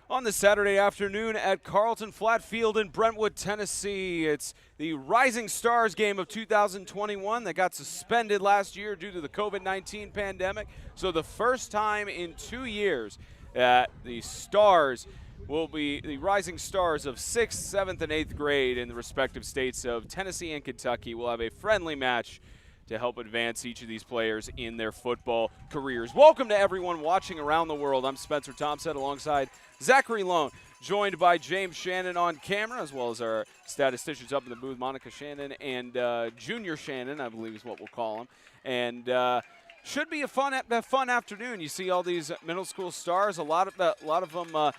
On this Saturday afternoon at Carlton Flat Field in Brentwood, Tennessee. It's the Rising Stars game of 2021 that got suspended last year due to the COVID-19 pandemic. So the first time in 2 years that the Stars will be the Rising Stars of 6th, 7th, and 8th grade in the respective states of Tennessee and Kentucky will have a friendly match to help advance each of these players in their football careers. Welcome to everyone watching around the world. I'm Spencer Thompson alongside Zachary Lone, joined by James Shannon on camera, as well as our statisticians up in the booth, Monica Shannon and Junior Shannon, I believe is what we'll call him. And should be a fun afternoon. You see all these middle school stars. A lot of them.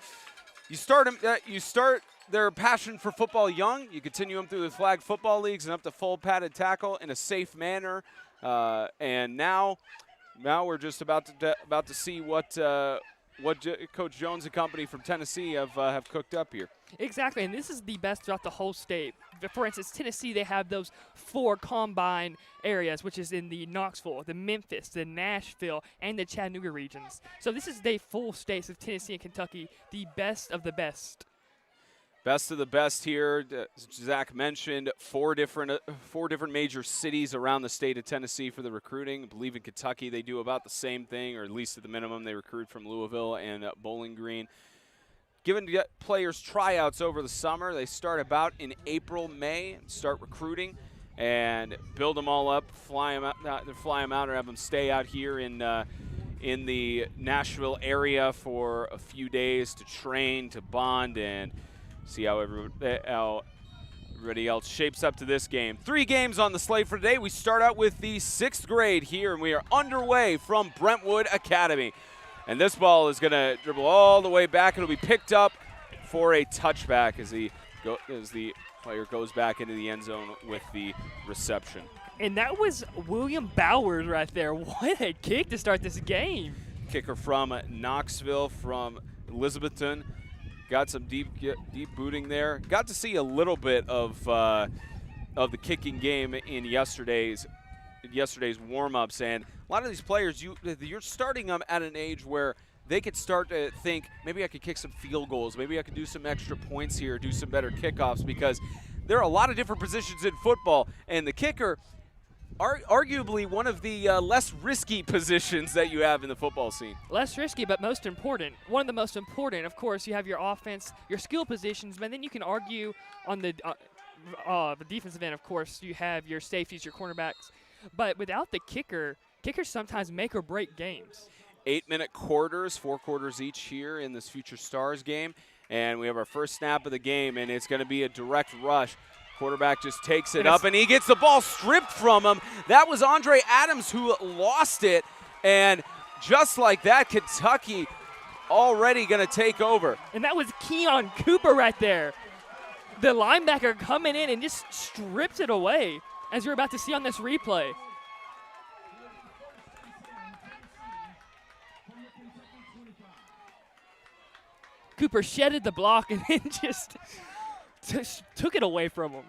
You start their passion for football young. You continue them through the flag football leagues and up to full padded tackle in a safe manner. And now we're just about to see what Coach Jones and company from Tennessee have cooked up here. Exactly, and this is the best throughout the whole state. For instance, Tennessee, they have those 4 combine areas, which is in the Knoxville, the Memphis, the Nashville, and the Chattanooga regions. So this is the full states of Tennessee and Kentucky, the best of the best. Best of the best here. As Zach mentioned, four different major cities around the state of Tennessee for the recruiting. I believe in Kentucky they do about the same thing, or at least at the minimum they recruit from Louisville and Bowling Green. Given players tryouts over the summer, they start about in April, May, and start recruiting and build them all up, fly them out, or have them stay out here in the Nashville area for a few days to train, to bond, and see how everybody else shapes up to this game. 3 games on the slate for today. We start out with the 6th grade here, and we are underway from Brentwood Academy. And this ball is going to dribble all the way back. It'll be picked up for a touchback as the player goes back into the end zone with the reception. And that was William Bowers right there. What a kick to start this game. Kicker from Knoxville, from Elizabethton. Got some deep booting there. Got to see a little bit of the kicking game in yesterday's warm-ups, and a lot of these players, you're starting them at an age where they could start to think, maybe I could kick some field goals, maybe I could do some extra points here, do some better kickoffs, because there are a lot of different positions in football, and the kicker are arguably one of the less risky positions that you have in the football scene. Less risky, but most important. One of the most important, of course, you have your offense, your skill positions, but then you can argue on the defensive end, of course, you have your safeties, your cornerbacks. But without the kicker, kickers sometimes make or break games. 8-minute quarters, 4 quarters each here in this Future Stars game. And we have our first snap of the game, and it's going to be a direct rush. Quarterback just takes it up, and he gets the ball stripped from him. That was Andre Adams who lost it. And just like that, Kentucky already going to take over. And that was Keon Cooper right there. The linebacker coming in and just stripped it away, as you're about to see on this replay. Cooper shedded the block and then just took it away from him.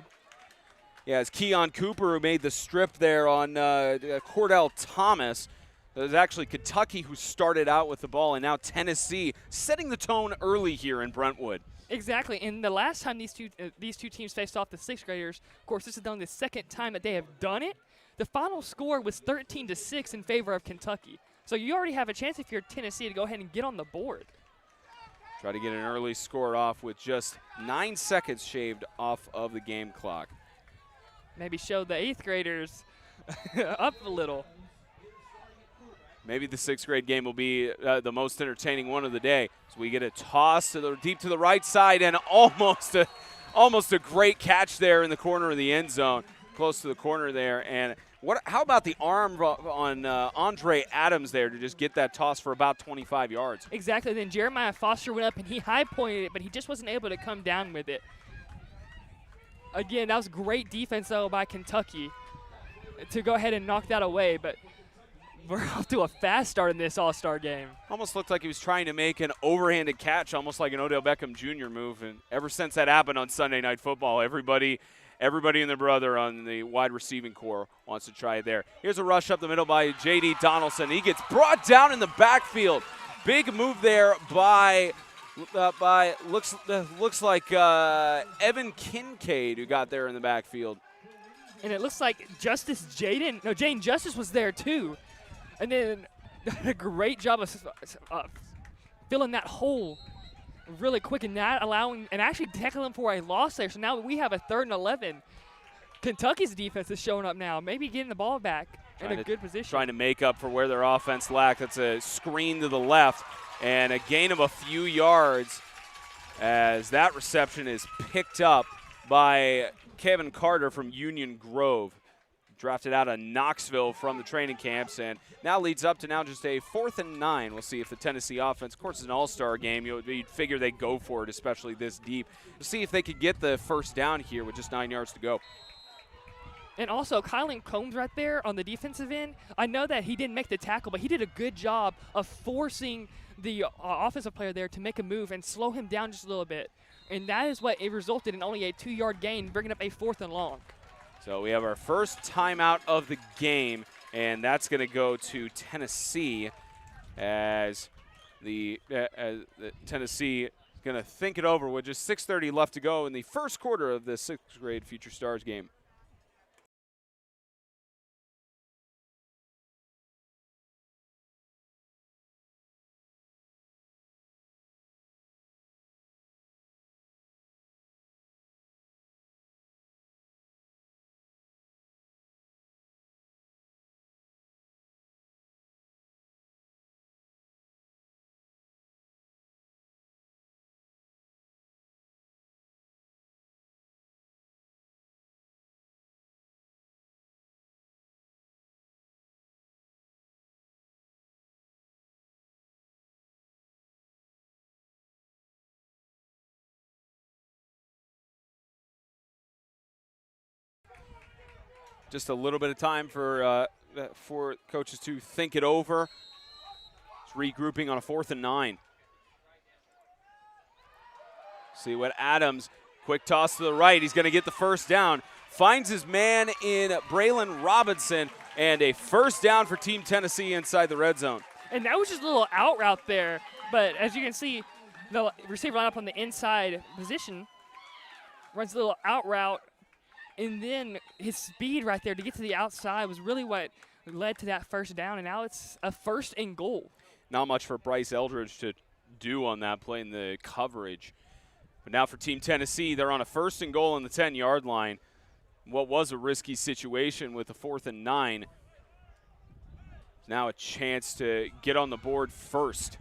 Yeah, it's Keon Cooper who made the strip there on Cordell Thomas. It was actually Kentucky who started out with the ball, and now Tennessee setting the tone early here in Brentwood. Exactly, and the last time these two teams faced off, the 6th graders, of course, this is only the second time that they have done it. The final score was 13-6 in favor of Kentucky. So you already have a chance if you're Tennessee to go ahead and get on the board. Try to get an early score off with just 9 seconds shaved off of the game clock. Maybe show the 8th graders up a little. Maybe the 6th grade game will be the most entertaining one of the day. So we get a toss deep to the right side, and almost a great catch there in the corner of the end zone, close to the corner there. And how about the arm on Andre Adams there to just get that toss for about 25 yards? Exactly. Then Jeremiah Foster went up and he high-pointed it, but he just wasn't able to come down with it. Again, that was great defense, though, by Kentucky to go ahead and knock that away. But we're off to a fast start in this All-Star game. Almost looked like he was trying to make an overhanded catch, almost like an Odell Beckham Jr. move. And ever since that happened on Sunday Night Football, everybody and their brother on the wide receiving core wants to try it there. Here's a rush up the middle by J.D. Donaldson. He gets brought down in the backfield. Big move there by looks like Evan Kincaid, who got there in the backfield. And it looks like Jane Justice was there too. And then a great job of filling that hole really quick and not allowing and actually tackling for a loss there. So now we have a 3rd and 11. Kentucky's defense is showing up now, maybe getting the ball back in a good position. Trying to make up for where their offense lacked. That's a screen to the left and a gain of a few yards as that reception is picked up by Kevin Carter from Union Grove. Drafted out of Knoxville from the training camps and now leads up to now just a 4th and 9. We'll see if the Tennessee offense, of course, it's an all-star game. You'd figure they'd go for it, especially this deep. We'll see if they could get the first down here with just 9 yards to go. And also, Kylan Combs right there on the defensive end, I know that he didn't make the tackle, but he did a good job of forcing the offensive player there to make a move and slow him down just a little bit. And that is what it resulted in only a 2-yard gain, bringing up a 4th and long. So we have our first timeout of the game, and that's going to go to Tennessee as the Tennessee is going to think it over with just 6:30 left to go in the first quarter of the 6th grade Future Stars game. Just a little bit of time for coaches to think it over. It's regrouping on a 4th and 9. See what Adams, quick toss to the right. He's going to get the first down. Finds his man in Braylon Robinson, and a first down for Team Tennessee inside the red zone. And that was just a little out route there. But as you can see, the receiver line up on the inside position, runs a little out route. And then his speed right there to get to the outside was really what led to that first down. And now it's a 1st and goal. Not much for Bryce Eldridge to do on that play in the coverage. But now for Team Tennessee, they're on a 1st and goal on the 10-yard line. What was a risky situation with a 4th and 9. Now a chance to get on the board first.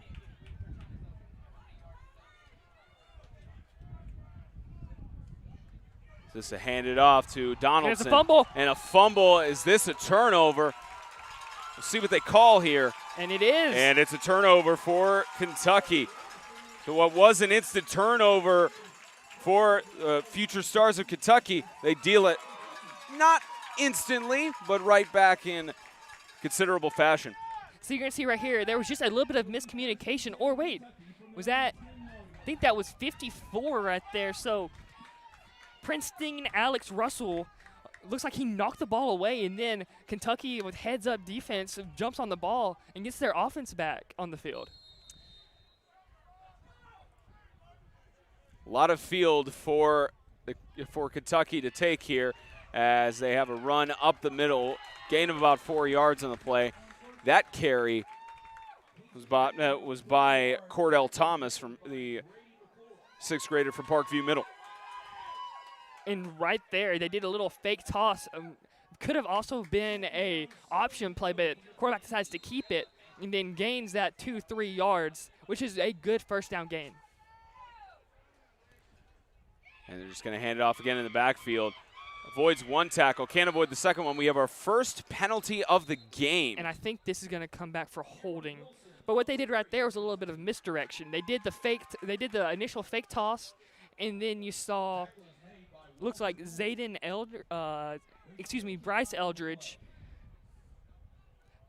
This is handed off to Donaldson. And it's a fumble. And a fumble. Is this a turnover? We'll see what they call here. And it is. And it's a turnover for Kentucky. So what was an instant turnover for Future Stars of Kentucky, they deal it not instantly, but right back in considerable fashion. So you're going to see right here, there was just a little bit of miscommunication. Or wait, was that, I think that was 54 right there. So Princeton Alex Russell looks like he knocked the ball away, and then Kentucky with heads-up defense jumps on the ball and gets their offense back on the field. A lot of field for Kentucky to take here as they have a run up the middle, gain of about 4 yards on the play. That carry was by Cordell Thomas from the 6th grader from Parkview Middle. And right there, they did a little fake toss. Could have also been a option play, but quarterback decides to keep it and then gains that 2-3 yards, which is a good first down gain. And they're just going to hand it off again in the backfield. Avoids one tackle, can't avoid the second one. We have our first penalty of the game. And I think this is going to come back for holding. But what they did right there was a little bit of misdirection. They did the initial fake toss, and then you saw, looks like Bryce Eldridge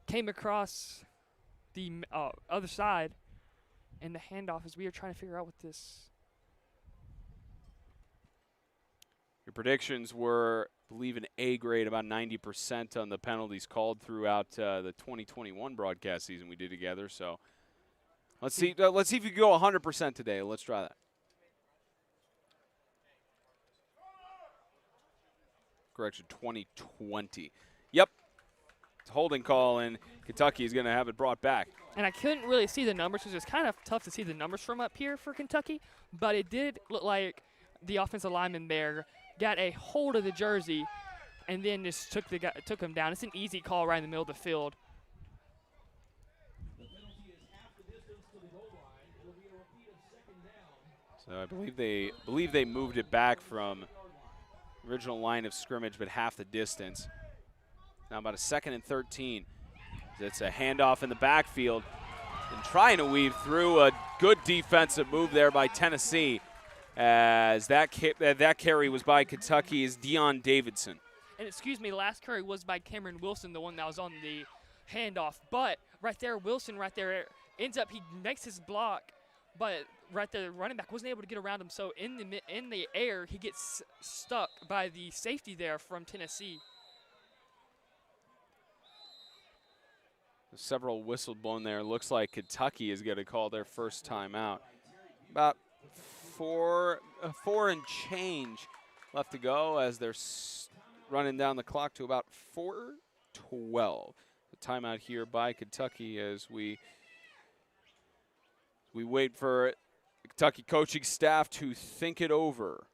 came across the other side, and the handoff is we are trying to figure out what this. Your predictions were, I believe, an A grade, about 90% on the penalties called throughout the 2021 broadcast season we did together. So Let's see if you can go 100% today. Let's try that. Correction, 2020. Yep. It's a holding call, and Kentucky is going to have it brought back. And I couldn't really see the numbers because it's kind of tough to see the numbers from up here for Kentucky, but it did look like the offensive lineman there got a hold of the jersey and then just took him down. It's an easy call right in the middle of the field. So I believe they moved it back from original line of scrimmage, but half the distance. Now about a 2nd and 13. It's a handoff in the backfield and trying to weave through. A good defensive move there by Tennessee, as that carry was by Kentucky's Deion Davidson. And excuse me, last carry was by Cameron Wilson, the one that was on the handoff. But right there, Wilson right there ends up, he makes his block, but right there, the running back wasn't able to get around him. So in the air, he gets stuck by the safety there from Tennessee. Several whistles blown there. Looks like Kentucky is going to call their first timeout. About four and change left to go as they're running down the clock to about 4:12. The timeout here by Kentucky as we wait for the Kentucky coaching staff to think it over.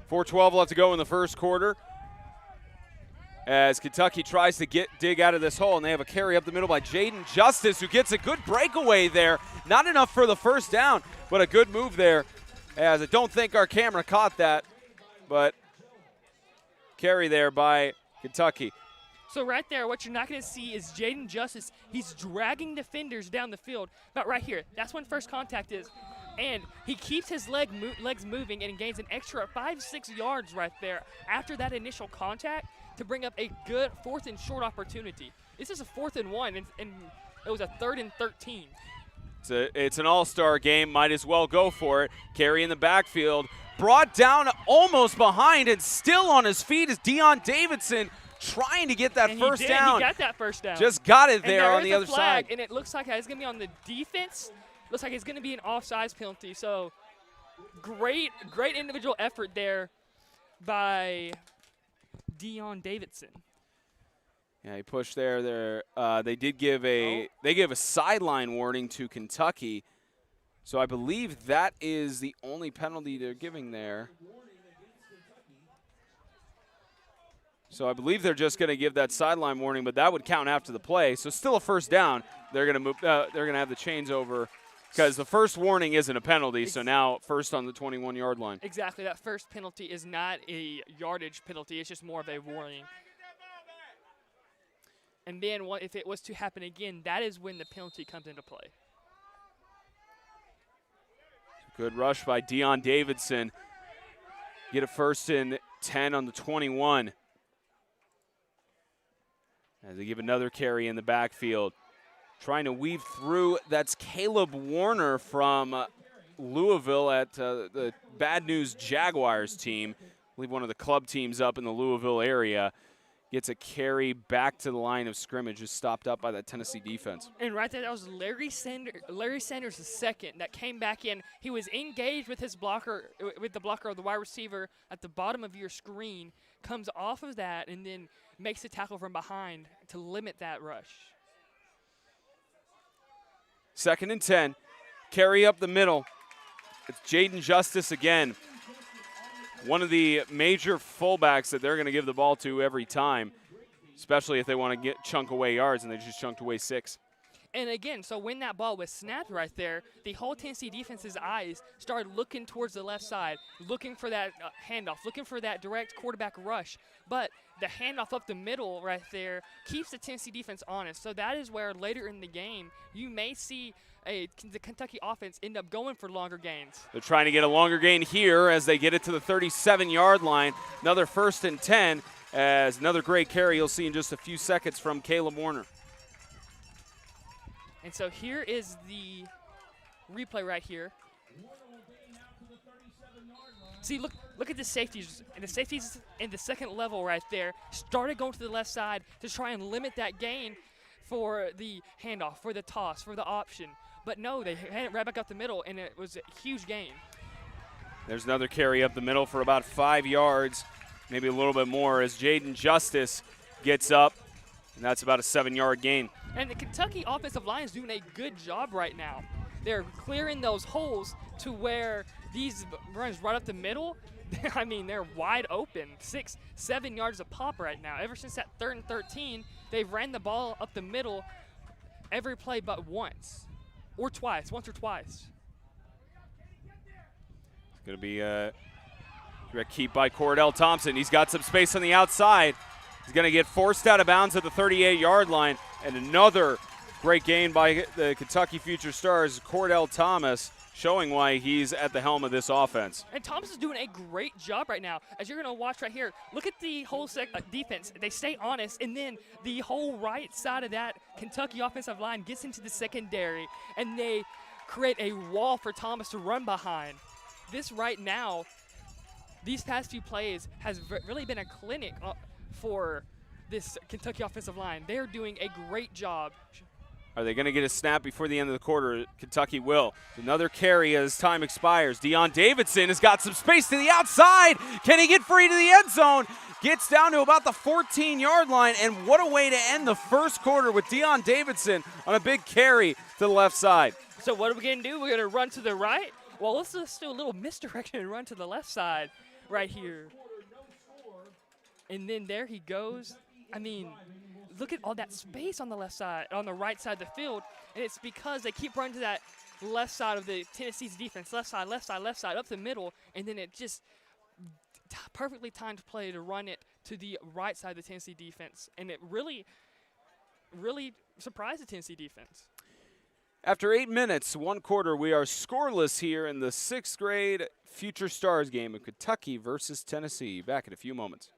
.412 left to go in the first quarter as Kentucky tries to dig out of this hole, and they have a carry up the middle by Jaden Justice, who gets a good breakaway there. Not enough for the first down, but a good move there, as I don't think our camera caught that, but carry there by Kentucky. So right there, what you're not going to see is Jaden Justice. He's dragging defenders down the field. About right here, that's when first contact is. And he keeps his legs moving and gains an extra 5-6 yards right there after that initial contact to bring up a good 4th and short opportunity. This is a 4th and 1, and it was a 3rd and 13. It's an all-star game. Might as well go for it. Carry in the backfield. Brought down almost behind and still on his feet is Deion Davidson trying to get that first down. He got that first down. Just got it there on the other side. And it looks like it's going to be on the defense. Looks like it's going to be an offsides penalty. So great individual effort there by Deion Davidson. Yeah, he pushed there. They did give a sideline warning to Kentucky. So I believe that is the only penalty they're giving there. So I believe they're just going to give that sideline warning, but that would count after the play. So still a first down. They're going to move. They're going to have the chains over. Because the first warning isn't a penalty, so now first on the 21-yard line. Exactly. That first penalty is not a yardage penalty. It's just more of a warning. And then if it was to happen again, that is when the penalty comes into play. Good rush by Deion Davidson. Get a 1st and 10 on the 21. As they give another carry in the backfield. Trying to weave through, that's Caleb Warner from Louisville at the Bad News Jaguars team. I believe one of the club teams up in the Louisville area. gets a carry back to the line of scrimmage, is stopped up by that Tennessee defense. And right there, that was Larry Sanders the second that came back in. He was engaged with his blocker, with the blocker of the wide receiver at the bottom of your screen, comes off of that, and then makes the tackle from behind to limit that rush. 2nd and 10, carry up the middle. It's Jaden Justice again. One of the major fullbacks that they're going to give the ball to every time, especially if they want to chunk away yards, and they just chunked away 6. And again, so when that ball was snapped right there, the whole Tennessee defense's eyes started looking towards the left side, looking for that handoff, looking for that direct quarterback rush. But the handoff up the middle right there keeps the Tennessee defense honest. So that is where later in the game you may see the Kentucky offense end up going for longer gains. They're trying to get a longer gain here as they get it to the 37-yard line. Another 1st and 10 as another great carry you'll see in just a few seconds from Caleb Warner. And so here is the replay right here. See, look at the safeties. And the safeties in the second level right there started going to the left side to try and limit that gain for the handoff, for the toss, for the option. But no, they had it right back up the middle, and it was a huge gain. There's another carry up the middle for about 5 yards, maybe a little bit more, as Jaden Justice gets up, and that's about a 7-yard gain. And the Kentucky offensive line is doing a good job right now. They're clearing those holes to where these runs right up the middle, I mean, they're wide open, 6, 7 yards a pop right now. Ever since that 3rd and 13, they've ran the ball up the middle every play but once or twice. It's going to be a direct keep by Cordell Thompson. He's got some space on the outside. He's going to get forced out of bounds at the 38-yard line. And another great gain by the Kentucky Future Stars, Cordell Thomas, showing why he's at the helm of this offense. And Thomas is doing a great job right now. As you're going to watch right here, look at the whole defense. They stay honest, and then the whole right side of that Kentucky offensive line gets into the secondary, and they create a wall for Thomas to run behind. This right now, these past few plays has really been a clinic for this Kentucky offensive line. They're doing a great job. Are they going to get a snap before the end of the quarter? Kentucky will. Another carry as time expires. Deon Davidson has got some space to the outside. Can he get free to the end zone? Gets down to about the 14-yard line, and what a way to end the first quarter with Deon Davidson on a big carry to the left side. So what are we going to do? We're going to run to the right? Well, let's just do a little misdirection and run to the left side right here. And then there he goes. I mean, look at all that space on the left side, on the right side of the field, and it's because they keep running to that left side of the Tennessee's defense, left side, up the middle, and then it just perfectly timed play to run it to the right side of the Tennessee defense, and it really, really surprised the Tennessee defense. After 8 minutes, 1 quarter, we are scoreless here in the 6th grade Future Stars game of Kentucky versus Tennessee. Back in a few moments.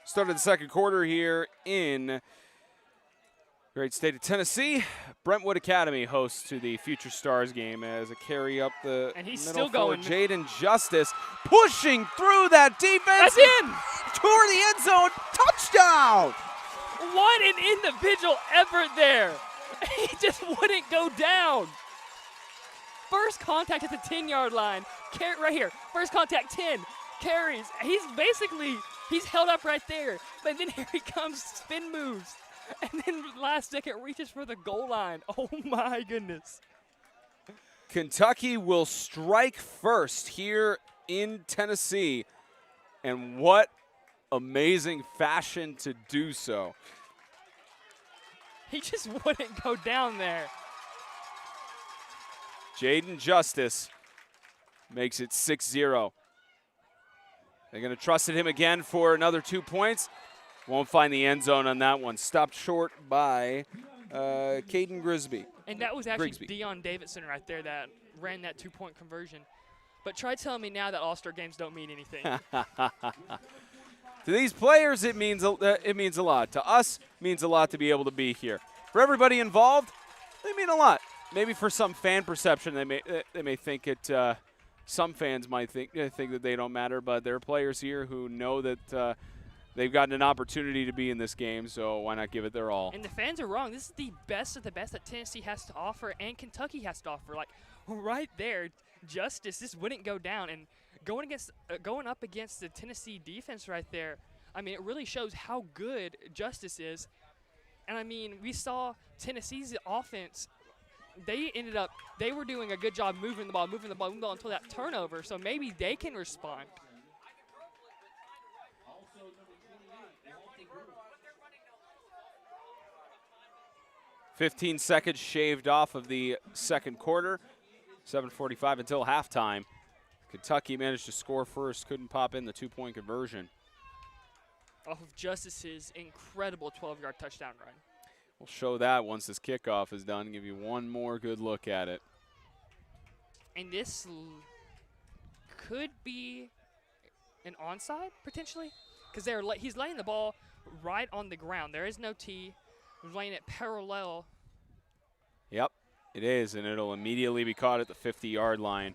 Start of the second quarter here in great state of Tennessee. Brentwood Academy hosts to the Future Stars game as a carry up the and he's middle still going. for Jaden Justice, pushing through that defense. That's in! Toward the end zone, touchdown! What an individual effort there. He just wouldn't go down. First contact at the 10-yard line. Right here. First contact, 10. Carries. He's held up right there. But then here he comes, spin moves. And then last second reaches for the goal line. Oh, my goodness. Kentucky will strike first here in Tennessee. And what amazing fashion to do so. He just wouldn't go down there. Jaden Justice makes it 6-0. They're going to trust him again for another 2 points. Won't find the end zone on that one. Stopped short by Caden Grisby. And that was actually Deion Davidson right there that ran that 2-point conversion. But try telling me now that All-Star games don't mean anything. To these players, it means a lot. To us, it means a lot to be able to be here. For everybody involved, they mean a lot. Maybe for some fan perception, they may think it. Some fans might think that they don't matter, but there are players here who know that they've gotten an opportunity to be in this game, so why not give it their all? And the fans are wrong. This is the best of the best that Tennessee has to offer and Kentucky has to offer. Like right there, Justice just wouldn't go down, and going up against the Tennessee defense right there. I mean, it really shows how good Justice is. And I mean, we saw Tennessee's offense. They were doing a good job moving the ball until that turnover. So maybe they can respond. "15 seconds shaved off of the second quarter. 7:45 until halftime. Kentucky managed to score first, couldn't pop in the 2-point conversion. Off of Justice's incredible 12-yard touchdown run. We'll show that once this kickoff is done, give you one more good look at it. And this could be an onside, potentially, because he's laying the ball right on the ground. There is no tee. He's laying it parallel. Yep, it is, and it'll immediately be caught at the 50-yard line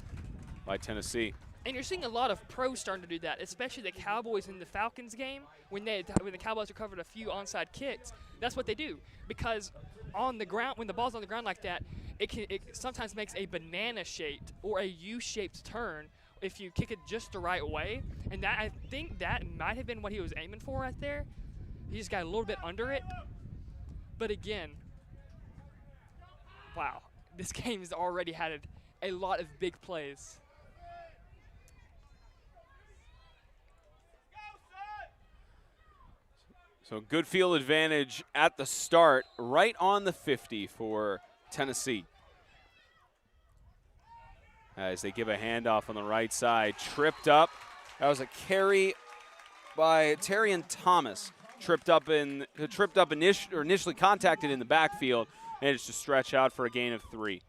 by Tennessee. And you're seeing a lot of pros starting to do that, especially the Cowboys in the Falcons game. When the Cowboys recovered a few onside kicks, that's what they do. Because on the ground, when the ball's on the ground like that, it sometimes makes a banana-shaped or a U-shaped turn if you kick it just the right way. And I think that might have been what he was aiming for right there. He just got a little bit under it. But again, wow, this game has already had a lot of big plays. So good field advantage at the start, right on the 50 for Tennessee. As they give a handoff on the right side, tripped up. That was a carry by Terrian Thomas. Initially contacted in the backfield, managed to stretch out for a gain of 3.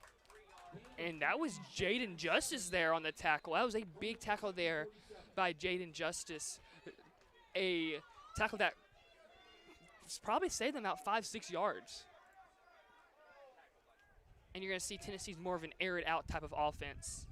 And that was Jaden Justice there on the tackle. That was a big tackle there by Jaden Justice. A tackle that probably saved them about 5-6 yards. And you're going to see Tennessee's more of an air-it out type of offense.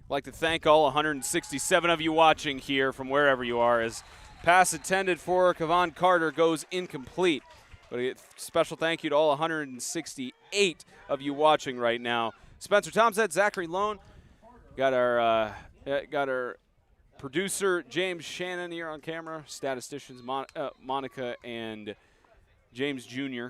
I'd like to thank all 167 of you watching here from wherever you are, as pass intended for Kevon Carter goes incomplete. But a special thank you to all 168 of you watching right now. Spencer Tomzett, Zachary Lone, got our producer James Shannon here on camera, statisticians Monica and James Jr.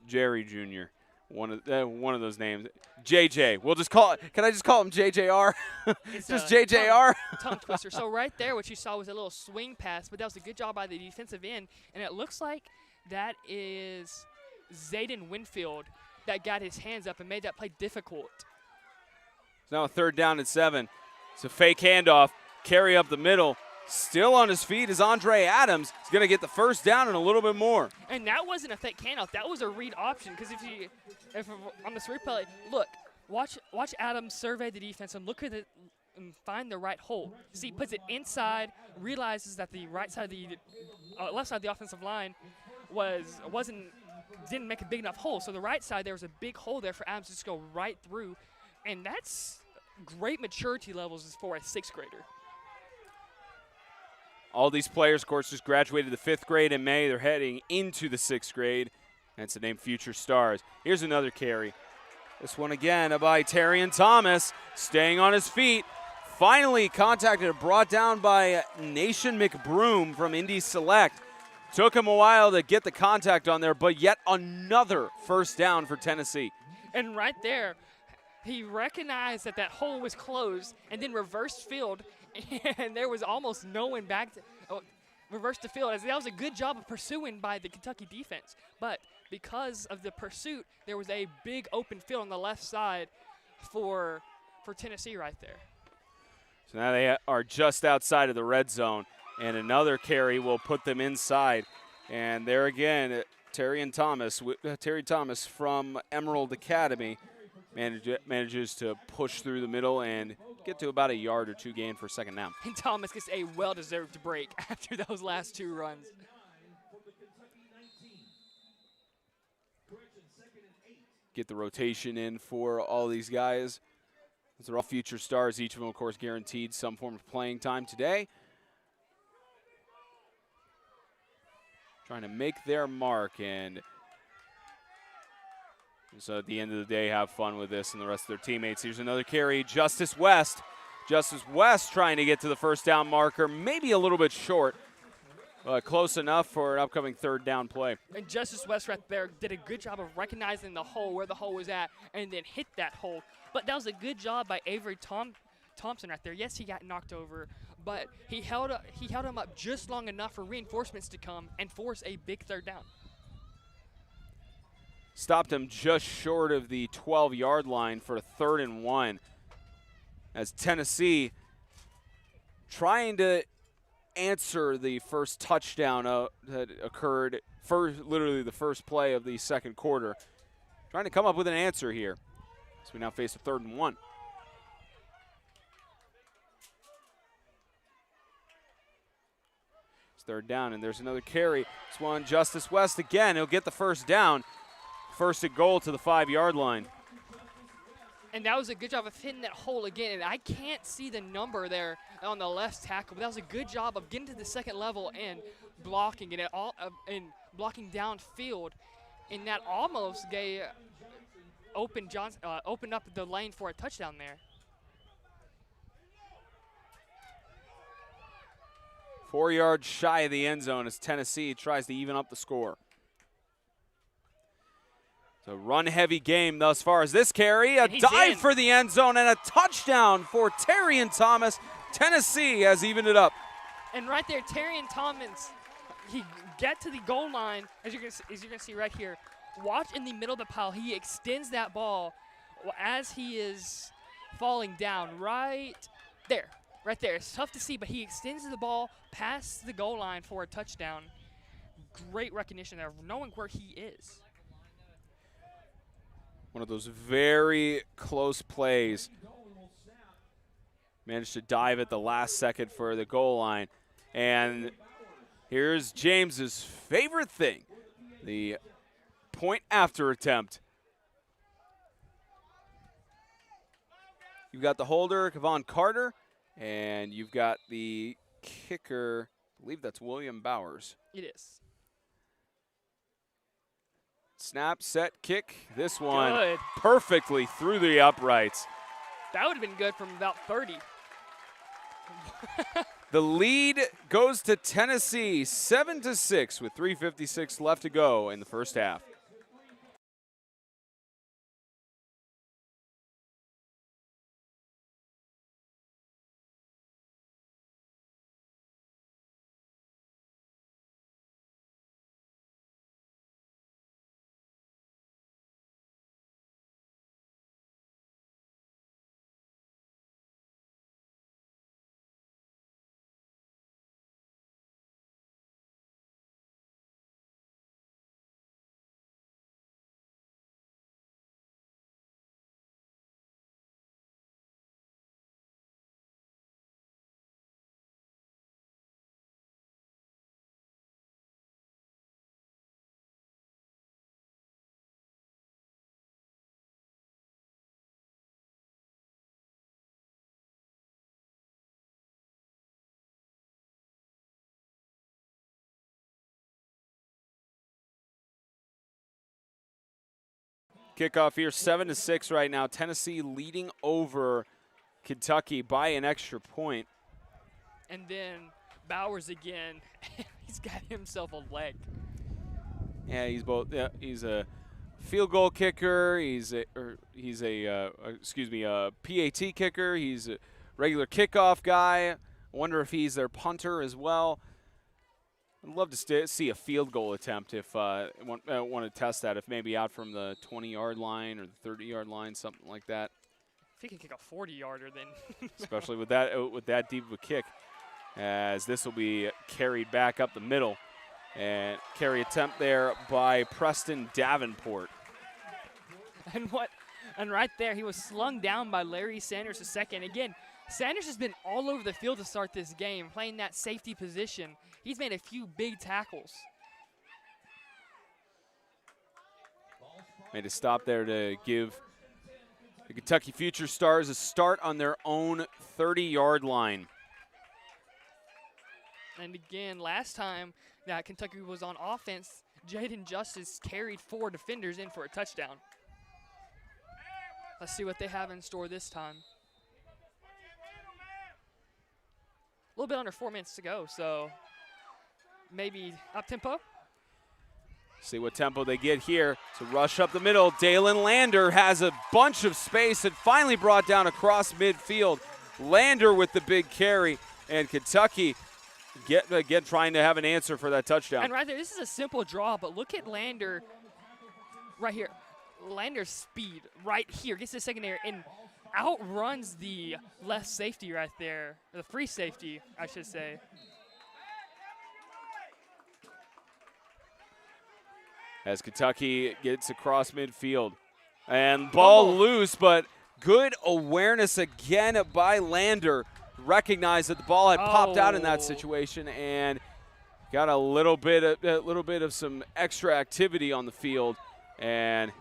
Jerry Jr. One of those names. JJ. We'll just call it. Can I just call him JJR? Just JJR. Tongue twister. So right there, what you saw was a little swing pass, but that was a good job by the defensive end, and it looks like that is Zayden Winfield that got his hands up and made that play difficult. It's now a 3rd down and 7. It's a fake handoff. Carry up the middle. Still on his feet is Andre Adams. He's going to get the 1st down and a little bit more. And that wasn't a fake handoff. That was a read option, because if on this replay, look, watch Adams survey the defense and look find the right hole. See, he puts it inside, realizes that the right side of the left side of the offensive line didn't make a big enough hole. So the right side, there was a big hole there for Adams to just go right through, and that's great maturity levels for a 6th grader. All these players, of course, just graduated the 5th grade in May. They're heading into the 6th grade, hence the name Future Stars. Here's another carry. This one again by Terrion Thomas, staying on his feet. Finally contacted and brought down by Nation McBroom from Indy Select. Took him a while to get the contact on there, but yet another first down for Tennessee. And right there, he recognized that hole was closed and then reversed field, and there was almost no one back to reverse the field. As that was a good job of pursuing by the Kentucky defense. But because of the pursuit, there was a big open field on the left side for Tennessee right there. So now they are just outside of the red zone, and another carry will put them inside. And there again, Terry Thomas from Emerald Academy manages to push through the middle and get to about a yard or 2 gain for 2nd down. And Thomas gets a well-deserved break after those last 2 runs. Get the rotation in for all these guys. These are all future stars. Each of them, of course, guaranteed some form of playing time today. Trying to make their mark, and so at the end of the day, have fun with this and the rest of their teammates. Here's another carry, Justice West. Justice West trying to get to the first down marker, maybe a little bit short, but close enough for an upcoming 3rd down play. And Justice West right there did a good job of recognizing the hole, where the hole was at, and then hit that hole. But that was a good job by Avery Thompson right there. Yes, he got knocked over, but he held him up just long enough for reinforcements to come and force a big 3rd down. Stopped him just short of the 12-yard line for a 3rd and 1. As Tennessee trying to answer the first touchdown that occurred, literally the first play of the 2nd quarter. Trying to come up with an answer here. So we now face a 3rd and 1. It's 3rd down, and there's another carry. This one, Justice West again. He'll get the first down. 1st and goal to the 5-yard line. And that was a good job of hitting that hole again. And I can't see the number there on the left tackle, but that was a good job of getting to the 2nd level and blocking it and blocking downfield. And that almost opened up the lane for a touchdown there. 4 yards shy of the end zone as Tennessee tries to even up the score. So run-heavy game thus far as this carry. A dive for the end zone and a touchdown for Terrion Thomas. Tennessee has evened it up. And right there, Terrion Thomas, he get to the goal line, as you're going to see right here. Watch in the middle of the pile. He extends that ball as he is falling down right there. Right there. It's tough to see, but he extends the ball past the goal line for a touchdown. Great recognition there, knowing where he is. One of those very close plays. Managed to dive at the last second for the goal line. And here's James's favorite thing, the point after attempt. You've got the holder, Kevon Carter, and you've got the kicker, I believe that's William Bowers. It is. Snap, set, kick. This one perfectly through the uprights. That would have been good from about 30. The lead goes to Tennessee, 7-6 with 3:56 left to go in the first half. kickoff here, 7-6 right now. Tennessee leading over Kentucky by an extra point. And then Bowers again. He's got himself a leg. Yeah, he's both. Yeah, he's a field goal kicker. He's a PAT kicker. He's a regular kickoff guy. I wonder if he's their punter as well. I'd love to see a field goal attempt if want to test that, if maybe out from the 20-yard line or the 30-yard line, something like that. If he can kick a 40-yarder, then. Especially with that deep of a kick, as this will be carried back up the middle. And carry attempt there by Preston Davenport. And right there, he was slung down by Larry Sanders a second. Again, Sanders has been all over the field to start this game, playing that safety position. He's made a few big tackles. Made a stop there to give the Kentucky Future Stars a start on their own 30-yard line. And again, last time that Kentucky was on offense, Jaden Justice carried 4 defenders in for a touchdown. Let's see what they have in store this time. A little bit under 4 minutes to go, so maybe up tempo. See what tempo they get here. To rush up the middle, Dalen Lander has a bunch of space and finally brought down across midfield. Lander with the big carry, and Kentucky again trying to have an answer for that touchdown. And right there, this is a simple draw, but look at Lander right here. Lander's speed right here gets to the secondary and outruns the left safety right there, the free safety, I should say. As Kentucky gets across midfield. And ball loose, but good awareness again by Lander. Recognized that the ball had popped out in that situation and got a little bit of some extra activity on the field, and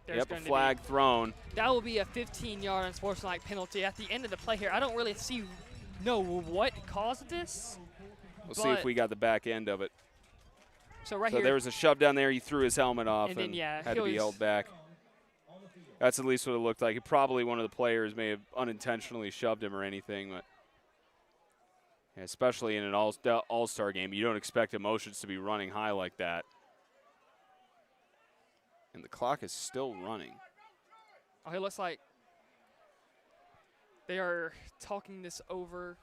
a flag thrown. That will be a 15-yard unsportsmanlike penalty at the end of the play here. I don't really know what caused this. We'll see if we got the back end of it. So here, there was a shove down there. He threw his helmet off and then, had to be held back. That's at least what it looked like. Probably one of the players may have unintentionally shoved him or anything, but especially in an all-star game, you don't expect emotions to be running high like that. And the clock is still running. Oh, it looks like they are talking this over.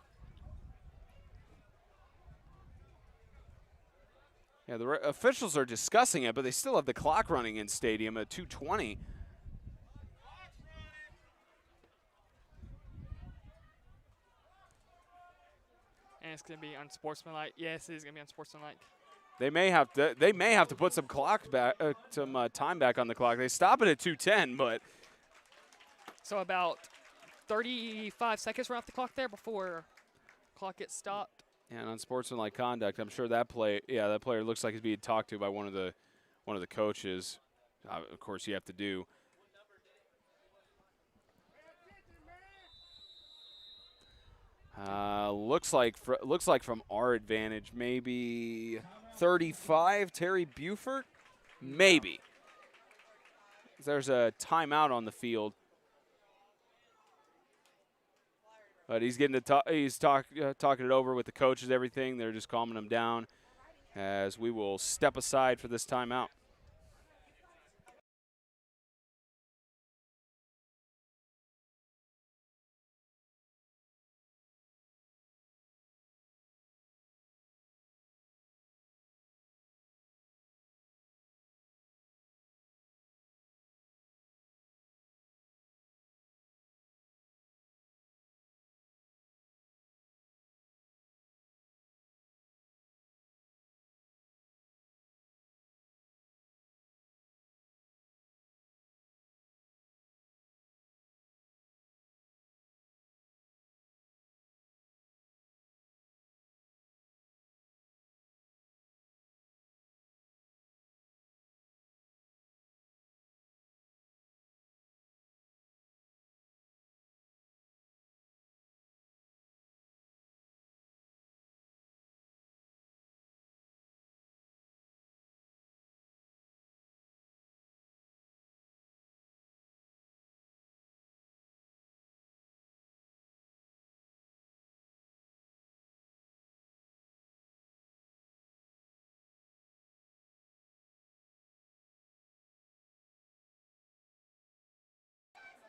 Yeah, the officials are discussing it, but they still have the clock running in stadium at 2:20. And it's going to be unsportsmanlike. Yes, it is going to be unsportsmanlike. They may have to put some time back on the clock. They stop it at 2:10, but so about 35 seconds off the clock there before the clock gets stopped. Yeah, and unsportsmanlike conduct. I'm sure that player looks like he's being talked to by one of the coaches. Of course, you have to do. Looks like from our advantage, maybe 35, Terry Buford, maybe. There's a timeout on the field, but he's getting talking it over with the coaches. Everything, they're just calming him down, as we will step aside for this timeout.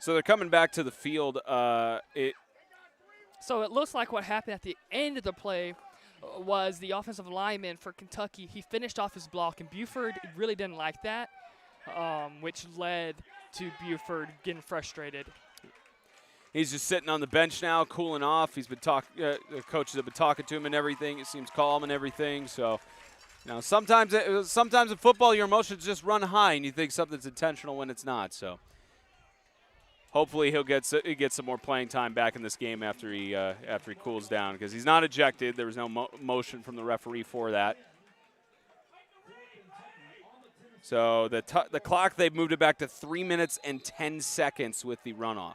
So they're coming back to the field. So it looks like what happened at the end of the play was the offensive lineman for Kentucky. He finished off his block, and Buford really didn't like that, which led to Buford getting frustrated. He's just sitting on the bench now, cooling off. He's been the coaches have been talking to him and everything. It seems calm and everything. So, sometimes in football your emotions just run high, and you think something's intentional when it's not. So, hopefully he gets some more playing time back in this game after he cools down, because he's not ejected. There was no motion from the referee for that. So the clock, they've moved it back to 3 minutes and 10 seconds with the runoff.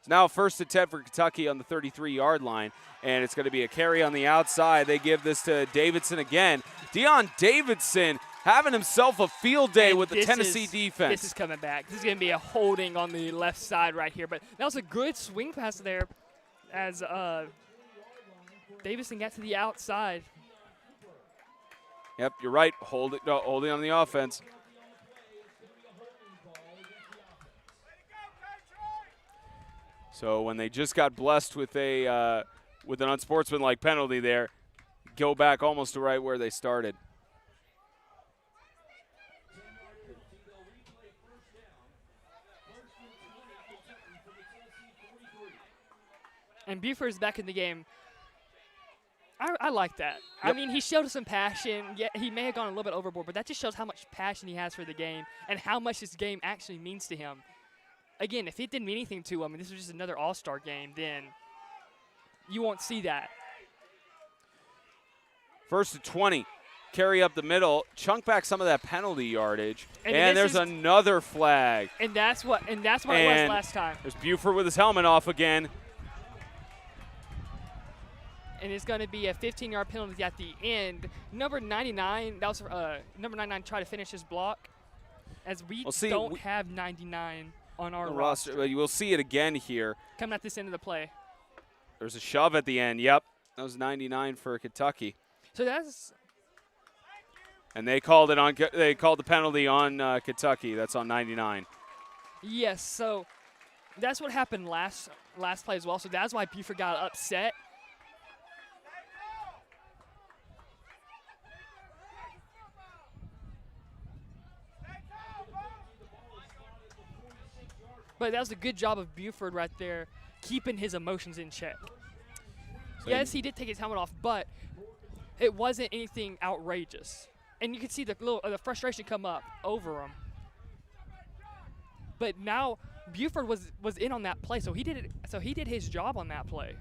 It's now 1st and 10 for Kentucky on the 33-yard line, and it's going to be a carry on the outside. They give this to Davidson again. Deion Davidson having himself a field day with the Tennessee defense. This is coming back. This is going to be a holding on the left side right here. But that was a good swing pass there as Davidson got to the outside. Yep, you're right. Holding on the offense. So when they just got blessed with an unsportsmanlike penalty there, go back almost to right where they started. And Buford's back in the game. I like that. Yep. I mean, he showed us some passion. Yeah, he may have gone a little bit overboard, but that just shows how much passion he has for the game and how much this game actually means to him. Again, if it didn't mean anything to him and this was just another all-star game, then you won't see that. 1st and 20. Carry up the middle, chunk back some of that penalty yardage, and there's another flag. And that's what it was last time. There's Buford with his helmet off again. And it's going to be a 15-yard penalty at the end. Number 99, that was number 99 tried to finish his block, as we don't have 99 on our roster. But you will see it again here. Coming at this end of the play. There's a shove at the end. Yep, that was 99 for Kentucky. So that's. And they called the penalty on Kentucky. That's on 99. Yes. So that's what happened last play as well. So that's why Buford got upset. But that was a good job of Buford right there, keeping his emotions in check. So yes, he did take his helmet off, but it wasn't anything outrageous. And you could see the frustration come up over him. But now Buford was in on that play, so he did his job on that play.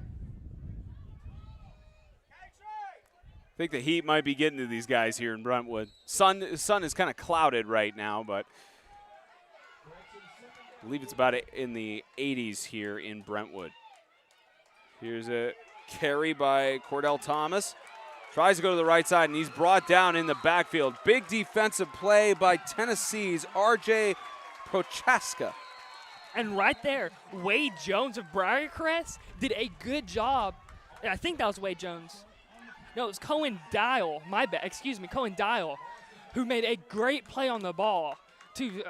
I think the heat might be getting to these guys here in Brentwood. Sun is kind of clouded right now, but I believe it's about in the 80s here in Brentwood. Here's a carry by Cordell Thomas. Tries to go to the right side, and he's brought down in the backfield. Big defensive play by Tennessee's R.J. Prochaska. And right there, Wade Jones of Briarcrest did a good job. I think that was Wade Jones. No, it was Cohen Dial. My bad. Excuse me, Cohen Dial, who made a great play on the ball to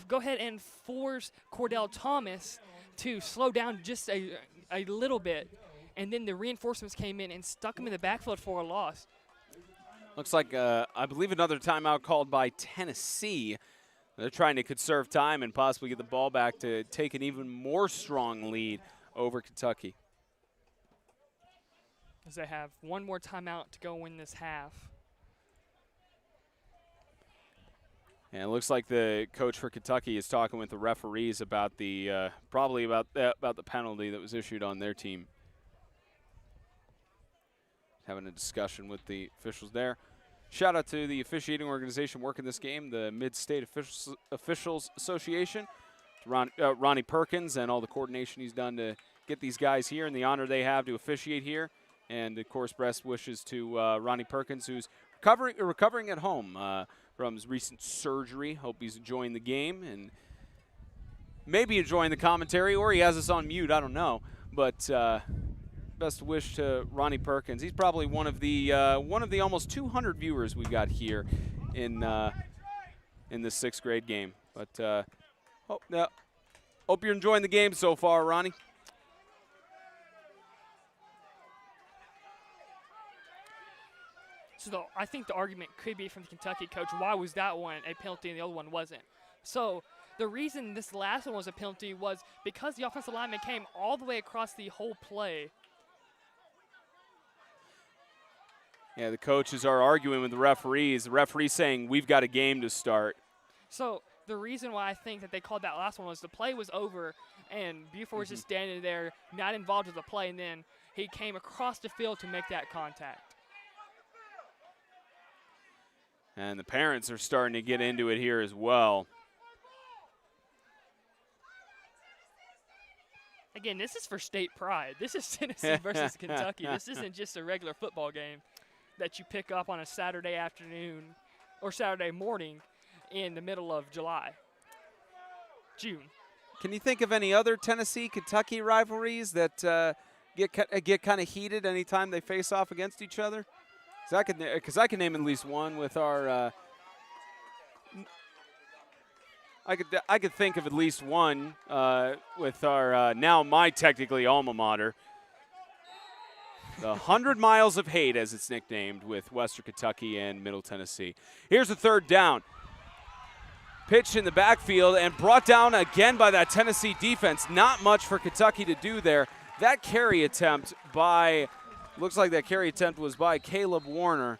go ahead and force Cordell Thomas to slow down just a little bit. And then the reinforcements came in and stuck him in the backfield for a loss. Looks like, I believe, another timeout called by Tennessee. They're trying to conserve time and possibly get the ball back to take an even more strong lead over Kentucky. As they have one more timeout to go in this half. And it looks like the coach for Kentucky is talking with the referees about the probably about the penalty that was issued on their team. Having a discussion with the officials there. Shout out to the officiating organization working this game, the Mid-State Officials Association, to Ronnie Perkins and all the coordination he's done to get these guys here and the honor they have to officiate here. And, of course, best wishes to Ronnie Perkins, who's recovering at home from his recent surgery. Hope he's enjoying the game and maybe enjoying the commentary, or he has us on mute. I don't know. But best wish to Ronnie Perkins. He's probably one of the almost 200 viewers we've got here in this 6th grade game. But hope you're enjoying the game so far, Ronnie. So I think the argument could be from the Kentucky coach, why was that one a penalty and the other one wasn't? So the reason this last one was a penalty was because the offensive lineman came all the way across the whole play. Yeah, the coaches are arguing with the referees. The referee's saying we've got a game to start. So the reason why I think that they called that last one was the play was over and Buford was just standing there, not involved with the play, and then he came across the field to make that contact. And the parents are starting to get into it here as well. Again, this is for state pride. This is Tennessee versus Kentucky. This isn't just a regular football game that you pick up on a Saturday afternoon or Saturday morning in the middle of June. Can you think of any other Tennessee-Kentucky rivalries that get kind of heated anytime they face off against each other? Because I can name at least one with our. I could think of at least one with our now my technically alma mater. The 100 Miles of Hate, as it's nicknamed, with Western Kentucky and Middle Tennessee. Here's a third down. Pitch in the backfield and brought down again by that Tennessee defense. Not much for Kentucky to do there. That carry attempt looks like that carry attempt was by Caleb Warner.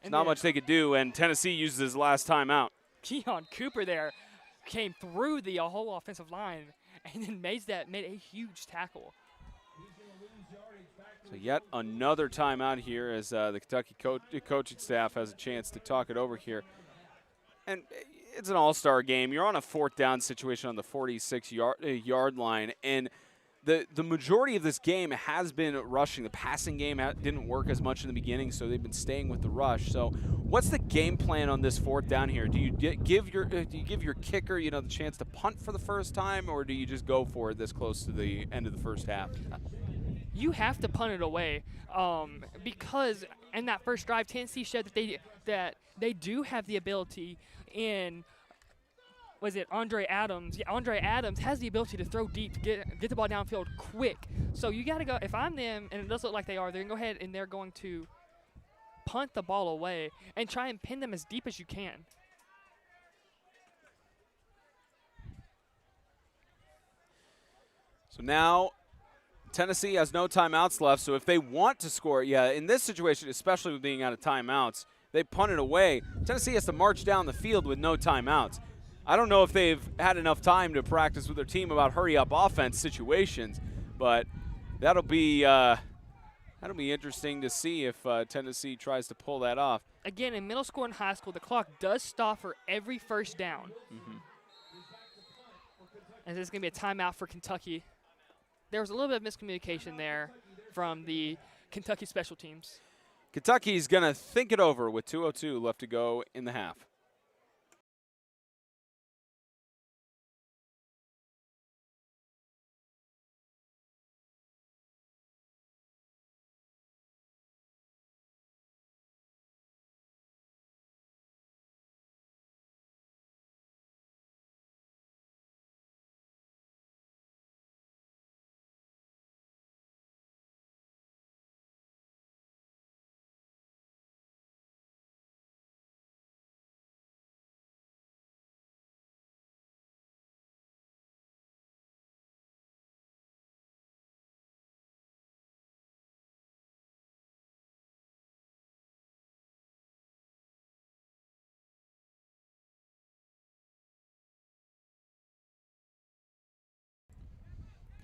Not much they could do, and Tennessee uses his last timeout. Keon Cooper there came through the whole offensive line and then made a huge tackle. So yet another timeout here as the Kentucky coaching staff has a chance to talk it over here. And it's an all-star game. You're on a fourth down situation on the 46-yard line, and the majority of this game has been rushing. The passing game didn't work as much in the beginning, so they've been staying with the rush. So what's the game plan on this fourth down here? Do you give your kicker, the chance to punt for the first time, or do you just go for it this close to the end of the first half? You have to punt it away because in that first drive, Tennessee showed that they do have the ability in – was it Andre Adams? Yeah, Andre Adams has the ability to throw deep, to get the ball downfield quick. So you got to go. If I'm them, and it does look like they are, they're going to go ahead and they're going to punt the ball away and try and pin them as deep as you can. So now Tennessee has no timeouts left. So if they want to score, in this situation, especially with being out of timeouts, they punt it away. Tennessee has to march down the field with no timeouts. I don't know if they've had enough time to practice with their team about hurry-up offense situations, but that'll be interesting to see if Tennessee tries to pull that off. Again, in middle school and high school, the clock does stop for every first down. And there's going to be a timeout for Kentucky. There was a little bit of miscommunication there from the Kentucky special teams. Kentucky's going to think it over with 2:02 left to go in the half.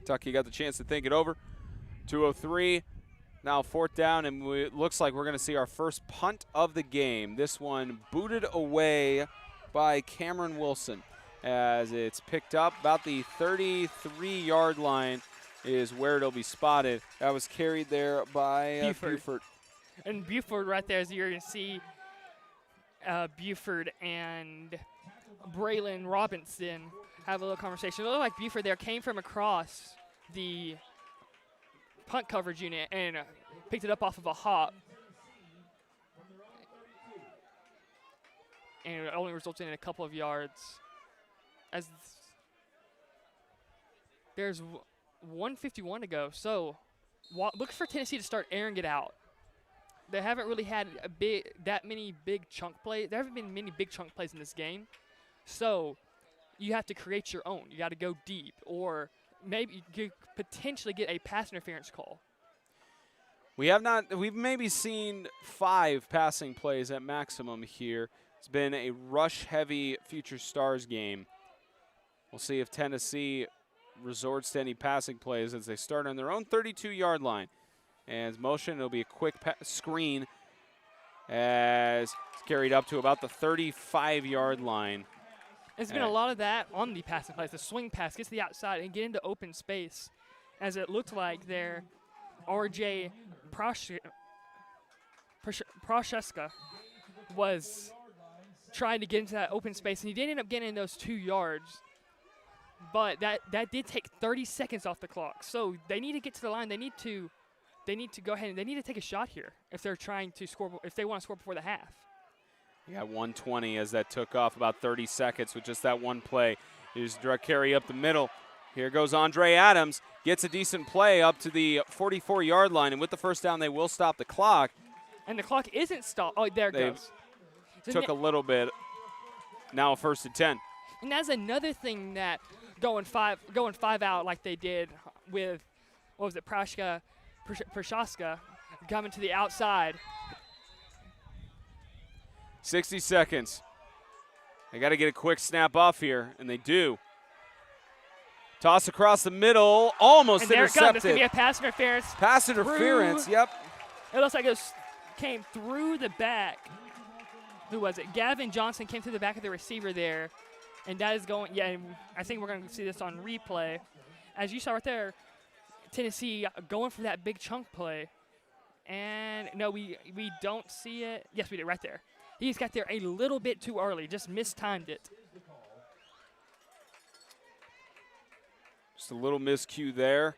Kentucky got the chance to think it over. 2:03, now fourth down, and it looks like we're going to see our first punt of the game. This one booted away by Cameron Wilson as it's picked up about the 33-yard line is where it'll be spotted. That was carried there by Buford. And Buford right there, as you're going to see Buford and Braylon Robinson have a little conversation. It looked like Buford there came from across the punt coverage unit and picked it up off of a hop. And it only resulted in a couple of yards. as there's 151 to go. So look for Tennessee to start airing it out. They haven't really had that many big chunk plays. There haven't been many big chunk plays in this game. So you have to create your own. You got to go deep, or maybe you potentially get a pass interference call. We've maybe seen 5 passing plays at maximum here. It's been a rush-heavy Future Stars game. We'll see if Tennessee resorts to any passing plays as they start on their own 32-yard line. As motion, it'll be a quick screen as it's carried up to about the 35-yard line. There's been a lot of that on the passing plays. The swing pass gets to the outside and get into open space, as it looked like there, R.J. Prochaska was trying to get into that open space, and he did end up getting in those 2 yards. But that did take 30 seconds off the clock. So they need to get to the line. They need to go ahead and they need to take a shot here if they're trying to score, if they want to score before the half. Yeah, 120 as that took off about 30 seconds with just that one play. Here's direct carry up the middle. Here goes Andre Adams, gets a decent play up to the 44-yard line, and with the first down, they will stop the clock. And the clock isn't stopped. Oh, there it goes. Took a little bit. Now 1st and 10. And that's another thing that going five out like they did with, what was it, Prochaska coming to the outside. 60 seconds. They got to get a quick snap off here, and they do. Toss across the middle, almost and there intercepted. It comes. It's going to be a pass interference. Pass interference, yep. It looks like it came through the back. Who was it? Gavin Johnson came through the back of the receiver there. And that is going, yeah, I think we're going to see this on replay. As you saw right there, Tennessee going for that big chunk play. And no, we don't see it. Yes, we did right there. He's got there a little bit too early, just mistimed it. Just a little miscue there.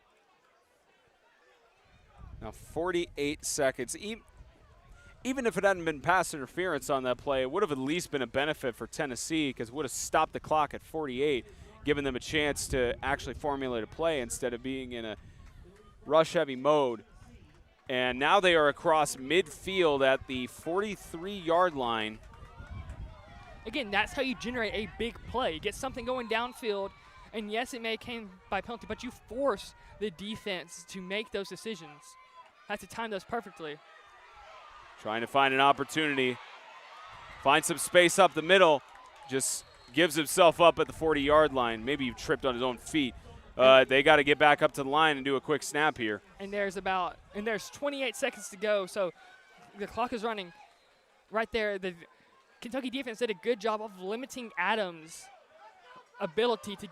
Now 48 seconds. Even if it hadn't been pass interference on that play, it would have at least been a benefit for Tennessee because it would have stopped the clock at 48, giving them a chance to actually formulate a play instead of being in a rush-heavy mode. And now they are across midfield at the 43-yard line. Again, that's how you generate a big play. Get something going downfield, and yes, it may came by penalty, but you force the defense to make those decisions. Have to time those perfectly. Trying to find an opportunity. Find some space up the middle. Just gives himself up at the 40-yard line. Maybe he tripped on his own feet. They got to get back up to the line and do a quick snap here. And there's 28 seconds to go, so the clock is running right there. The Kentucky defense did a good job of limiting Adams' ability to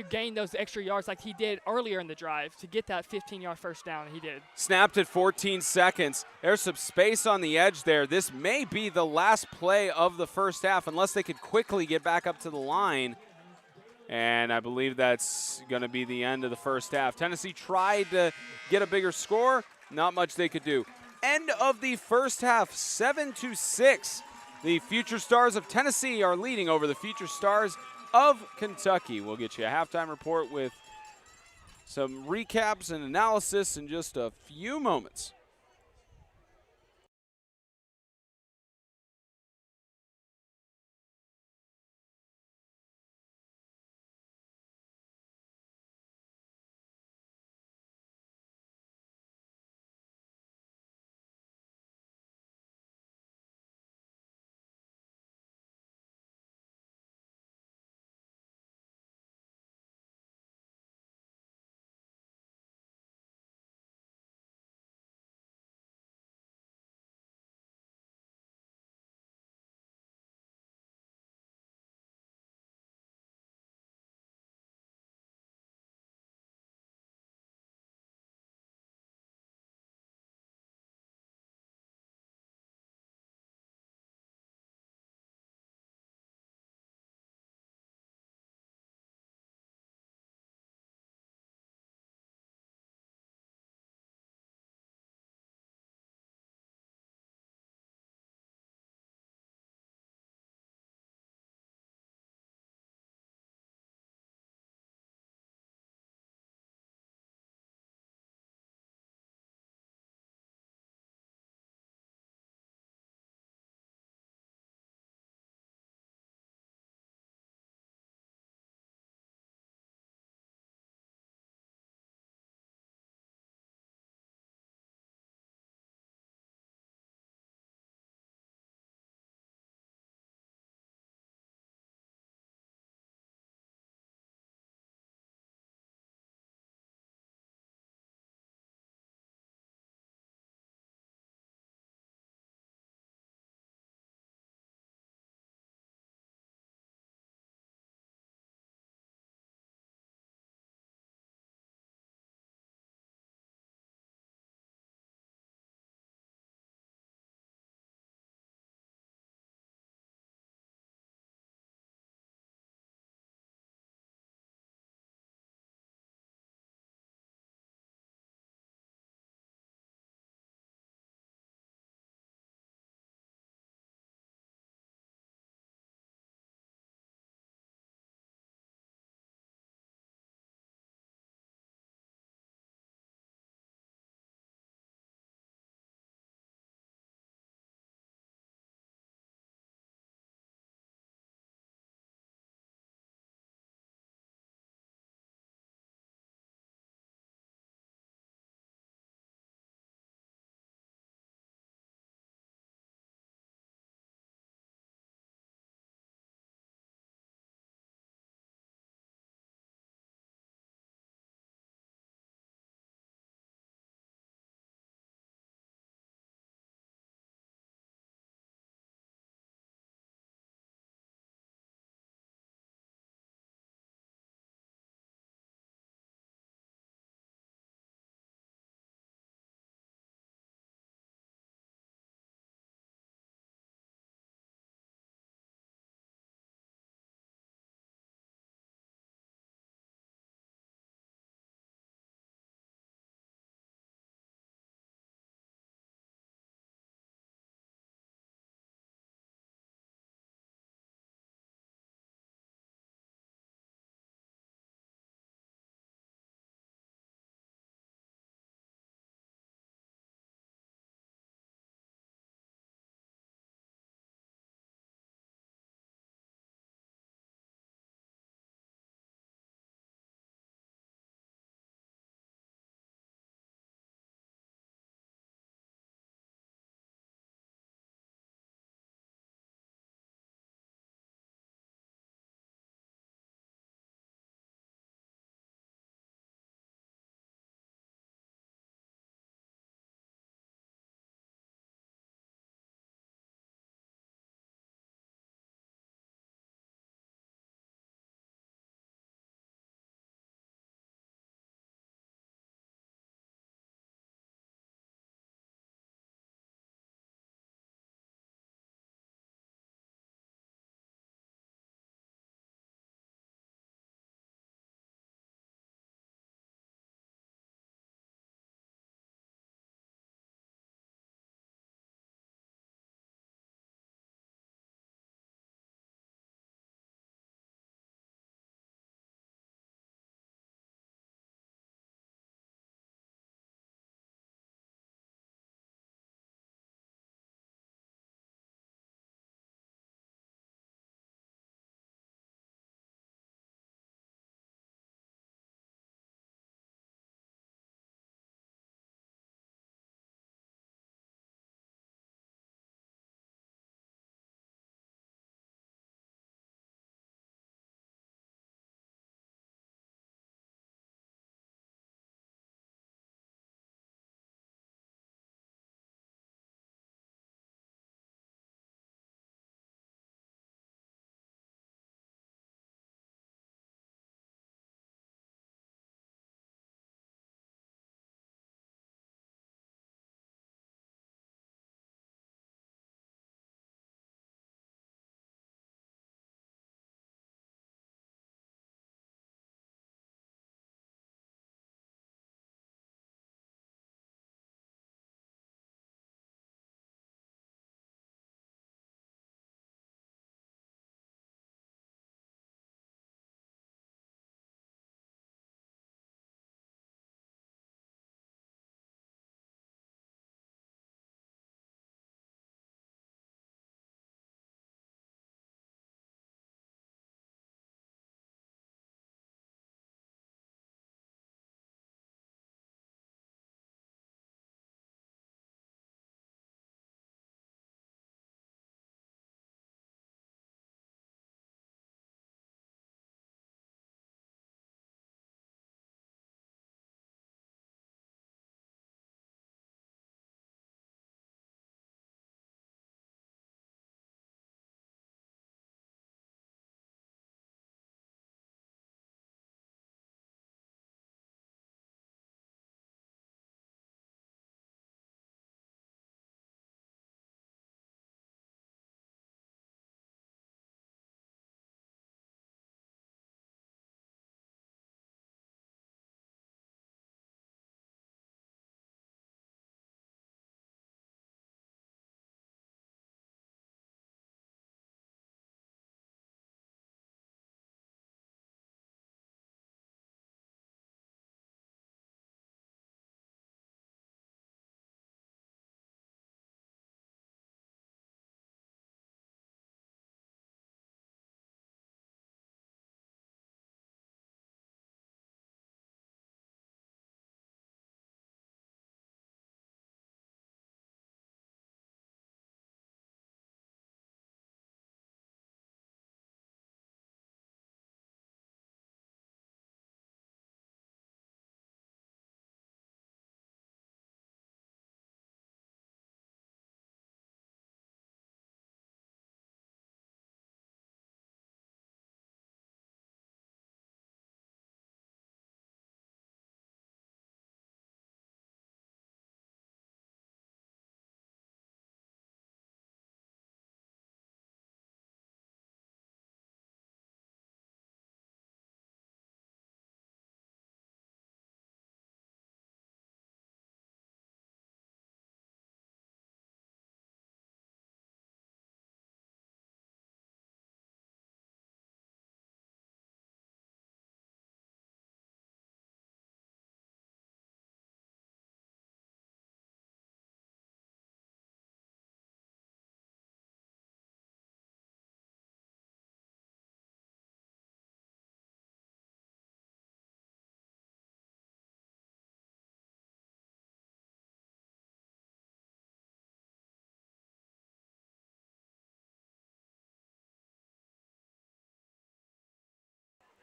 gain those extra yards like he did earlier in the drive to get that 15-yard first down. He did. Snapped at 14 seconds. There's some space on the edge there. This may be the last play of the first half unless they could quickly get back up to the line. And I believe that's going to be the end of the first half. Tennessee tried to get a bigger score. Not much they could do. End of the first half, 7-6. The Future Stars of Tennessee are leading over the Future Stars of Kentucky. We'll get you a halftime report with some recaps and analysis in just a few moments.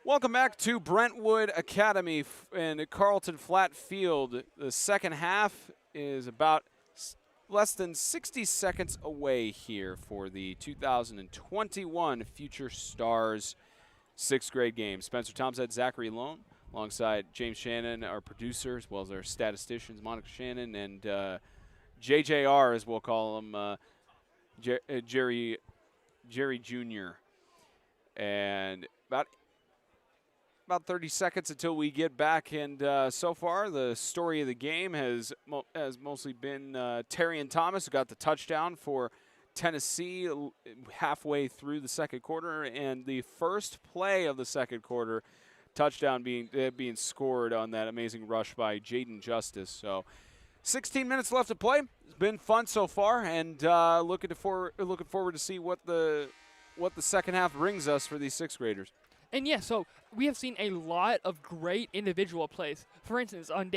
Welcome back to Brentwood Academy in Carlton Flat Field. The second half is about less than 60 seconds away here for the 2021 Future Stars sixth grade game. Spencer Tomshead, Zachary Lone, alongside James Shannon, our producer, as well as our statisticians, Monica Shannon, and JJR, as we'll call him, Jerry Jr. And about 30 seconds until we get back, and so far the story of the game has mostly been Terry and Thomas, who got the touchdown for Tennessee halfway through the second quarter, and the first play of the second quarter, touchdown being scored on that amazing rush by Jaden Justice. So 16 minutes left to play. It's been fun so far, and looking forward to see what the second half brings us for these sixth graders. And yeah, so we have seen a lot of great individual plays. For instance, on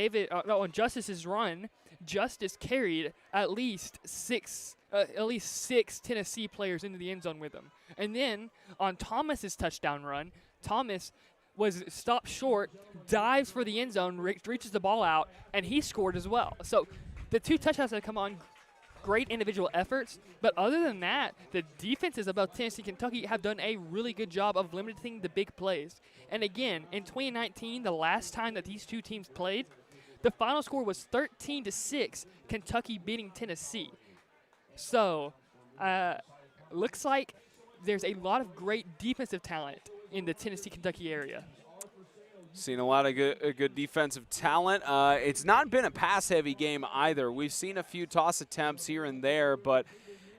Justice's run, Justice carried at least six Tennessee players into the end zone with him. And then on Thomas's touchdown run, Thomas was stopped short, dives for the end zone, reaches the ball out, and he scored as well. So the two touchdowns that come on, great individual efforts, but other than that, the defenses of both Tennessee and Kentucky have done a really good job of limiting the big plays. And again, in 2019, the last time that these two teams played, the final score was 13-6, Kentucky beating Tennessee. So, looks like there's a lot of great defensive talent in the Tennessee-Kentucky area. Seen a lot of good defensive talent. It's not been a pass-heavy game either. We've seen a few toss attempts here and there, but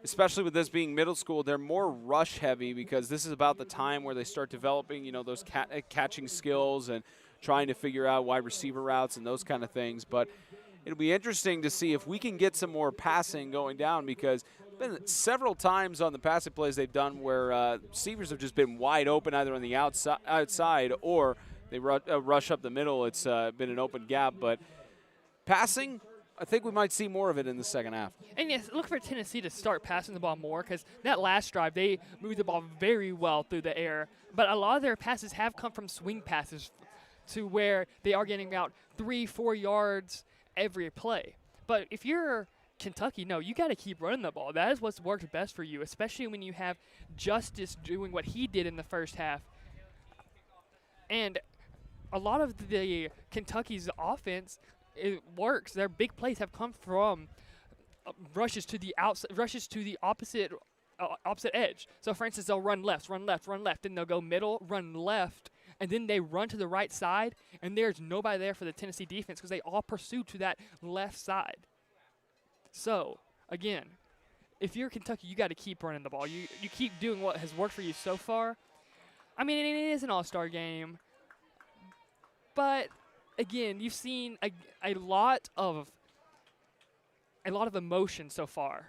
especially with this being middle school, they're more rush-heavy because this is about the time where they start developing, those catching skills and trying to figure out wide receiver routes and those kind of things. But it'll be interesting to see if we can get some more passing going down, because there's been several times on the passing plays they've done where receivers have just been wide open either on the outside or they rush up the middle. It's been an open gap. But passing, I think we might see more of it in the second half. And yes, look for Tennessee to start passing the ball more, because that last drive, they moved the ball very well through the air. But a lot of their passes have come from swing passes to where they are getting out 3-4 yards every play. But if you're Kentucky, no, you got to keep running the ball. That is what's worked best for you, especially when you have Justice doing what he did in the first half. And a lot of the Kentucky's offense, it works. Their big plays have come from rushes to the opposite edge. So, for instance, they'll run left, then they'll go middle, run left, and then they run to the right side, and there's nobody there for the Tennessee defense because they all pursue to that left side. So, again, if you're Kentucky, you got to keep running the ball. You keep doing what has worked for you so far. I mean, it is an all-star game. But again, you've seen a lot of emotion so far.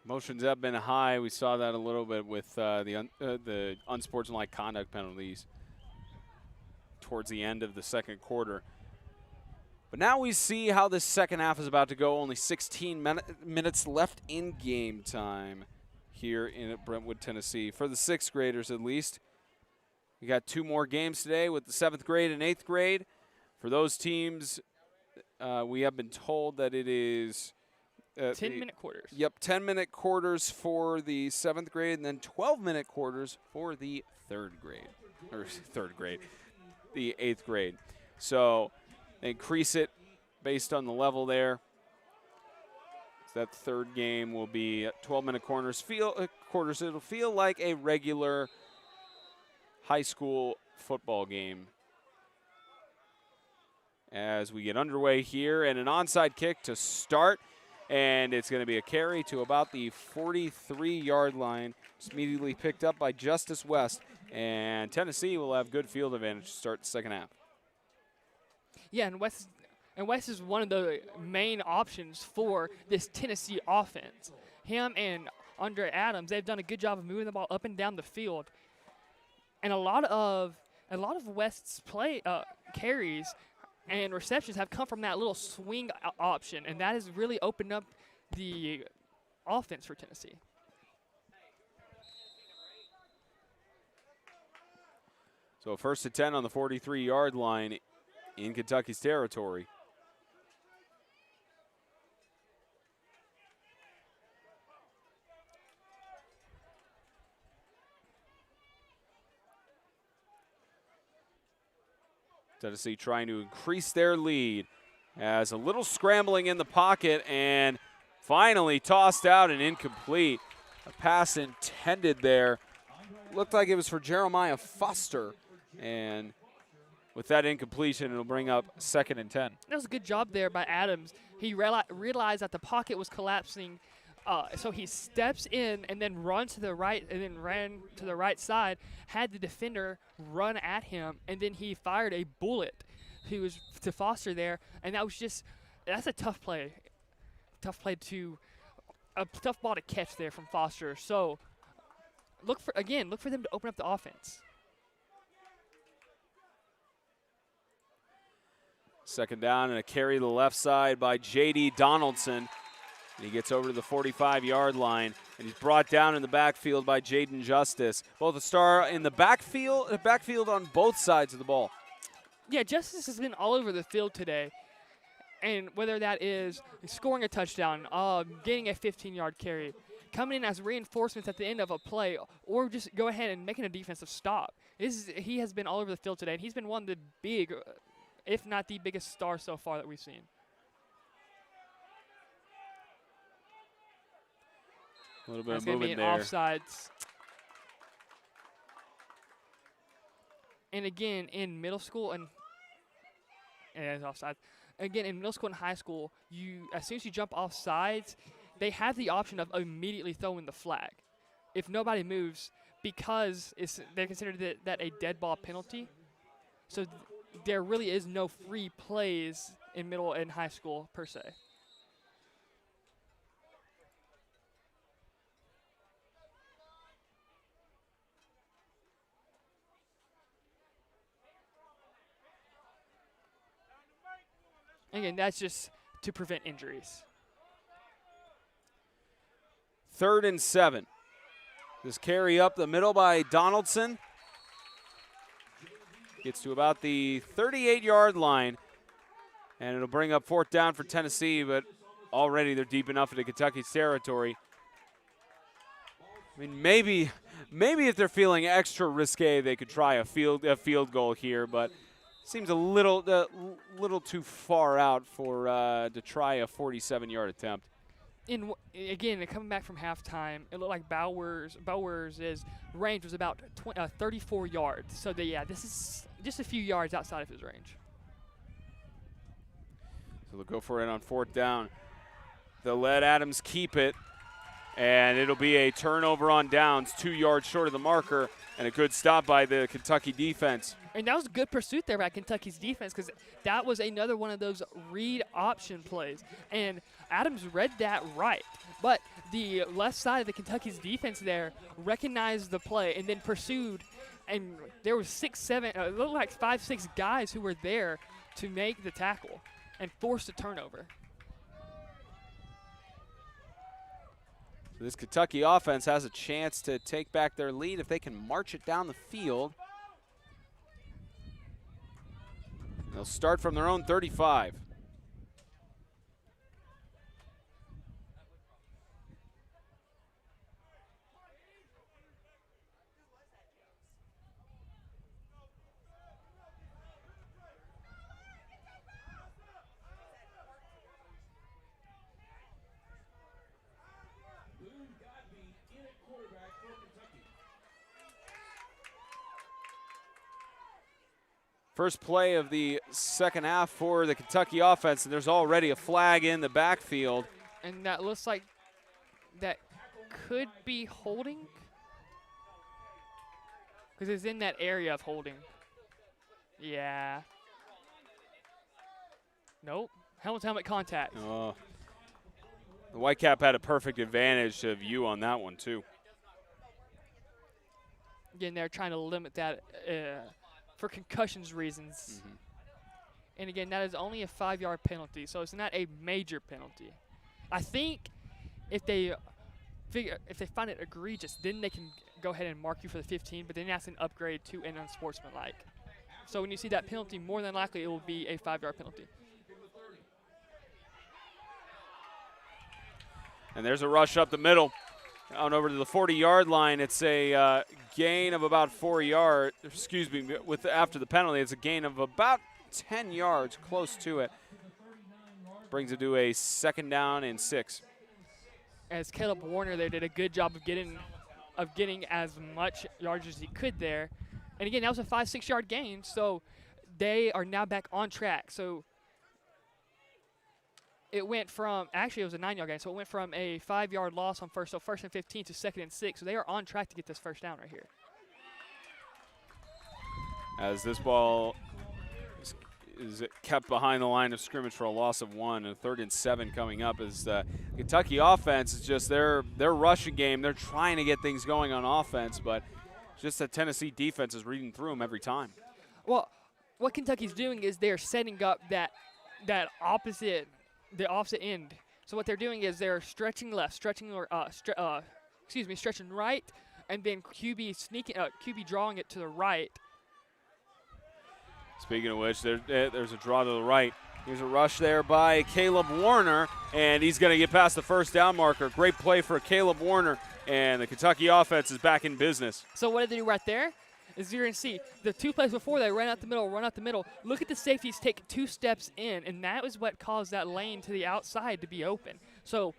Emotions have been high. We saw that a little bit with the unsportsmanlike conduct penalties towards the end of the second quarter. But now we see how this second half is about to go. Only 16 minutes left in game time here in Brentwood, Tennessee, for the sixth graders at least. We got two more games today with the 7th grade and 8th grade. For those teams, we have been told that it is 10-minute quarters. Yep, 10-minute quarters for the 7th grade, and then 12-minute quarters for the the 8th grade. So increase it based on the level there. So that third game will be 12-minute quarters. It'll feel like a regular high school football game as we get underway here, and an onside kick to start, and it's going to be a carry to about the 43-yard line. It's immediately picked up by Justice West, and Tennessee will have good field advantage to start the second half. Yeah, and West is one of the main options for this Tennessee offense. Him and Andre Adams, they've done a good job of moving the ball up and down the field. And a lot of West's carries and receptions have come from that little swing option, and that has really opened up the offense for Tennessee. So 1st and 10 on the 43-yard line in Kentucky's territory. Tennessee trying to increase their lead as a little scrambling in the pocket and finally tossed out and incomplete. A pass intended there. Looked like it was for Jeremiah Foster. And with that incompletion, it'll bring up 2nd and 10. That was a good job there by Adams. He realized that the pocket was collapsing, so he steps in and then runs to the right and then ran to the right side, had the defender run at him, and then he fired a bullet to Foster there, and that's a tough play. Tough ball to catch there from Foster. So look for them to open up the offense. 2nd down and a carry to the left side by J.D. Donaldson. And he gets over to the 45-yard line, and he's brought down in the backfield by Jaden Justice. Both a star in the backfield on both sides of the ball. Yeah, Justice has been all over the field today. And whether that is scoring a touchdown, getting a 15-yard carry, coming in as reinforcements at the end of a play, or just go ahead and making a defensive stop. He has been all over the field today, and he's been one of the big, if not the biggest star so far that we've seen. A little bit That's of movement there. Offsides. And again, in middle school and it's offsides. Again, in middle school and high school, as soon as you jump off sides, they have the option of immediately throwing the flag if nobody moves, because they consider that a dead ball penalty. So there really is no free plays in middle and high school per se. Again, that's just to prevent injuries. 3rd and 7. This carry up the middle by Donaldson. Gets to about the 38-yard line, and it'll bring up 4th down for Tennessee, but already they're deep enough into Kentucky's territory. I mean, maybe if they're feeling extra risque, they could try a field goal here, but seems a little too far out to try a 47-yard attempt. Again, coming back from halftime, it looked like Bowers' range was about 34 yards. So this is just a few yards outside of his range. So they'll go for it on 4th down. They'll let Adams keep it, and it'll be a turnover on downs, 2 yards short of the marker, and a good stop by the Kentucky defense. And that was a good pursuit there by Kentucky's defense, because that was another one of those read option plays. And Adams read that right. But the left side of the Kentucky's defense there recognized the play and then pursued. And there were 5, 6 guys who were there to make the tackle and force a turnover. So this Kentucky offense has a chance to take back their lead if they can march it down the field. They'll start from their own 35. First play of the second half for the Kentucky offense, and there's already a flag in the backfield. And that looks like that could be holding, because it's in that area of holding. Yeah. Nope. Helmet contact. Oh. The Whitecap had a perfect advantage of you on that one, too. Again, they're trying to limit that for concussions reasons. Mm-hmm. And again, that is only a 5-yard penalty, so it's not a major penalty. I think if they if they find it egregious, then they can go ahead and mark you for the 15, but then that's an upgrade to an unsportsmanlike. So when you see that penalty, more than likely it will be a 5-yard penalty. And there's a rush up the middle. On over to the 40-yard line, it's a gain of about 4 yards. Excuse me, after the penalty, it's a gain of about 10 yards, close to it. Brings it to a 2nd down and 6. As Caleb Warner there did a good job of getting as much yardage as he could there. And again, that was a 5-6 yard gain, so they are now back on track. So it went from, actually it was a 9-yard gain, so it went from a 5-yard loss on first and 15 to 2nd and 6. So they are on track to get this first down right here. As this ball is kept behind the line of scrimmage for a loss of 1, and 3rd and 7 coming up as the Kentucky offense is just their rushing game. They're trying to get things going on offense, but just the Tennessee defense is reading through them every time. Well, what Kentucky's doing is they're setting up the opposite end. So what they're doing is they're stretching left, stretching right, and then QB drawing it to the right. Speaking of which, there's a draw to the right. Here's a rush there by Caleb Warner, and he's going to get past the first down marker. Great play for Caleb Warner, and the Kentucky offense is back in business. So what did they do right there? Is you're going to see the 2 plays before they ran out the middle. Look at the safeties take 2 steps in, and that was what caused that lane to the outside to be open. So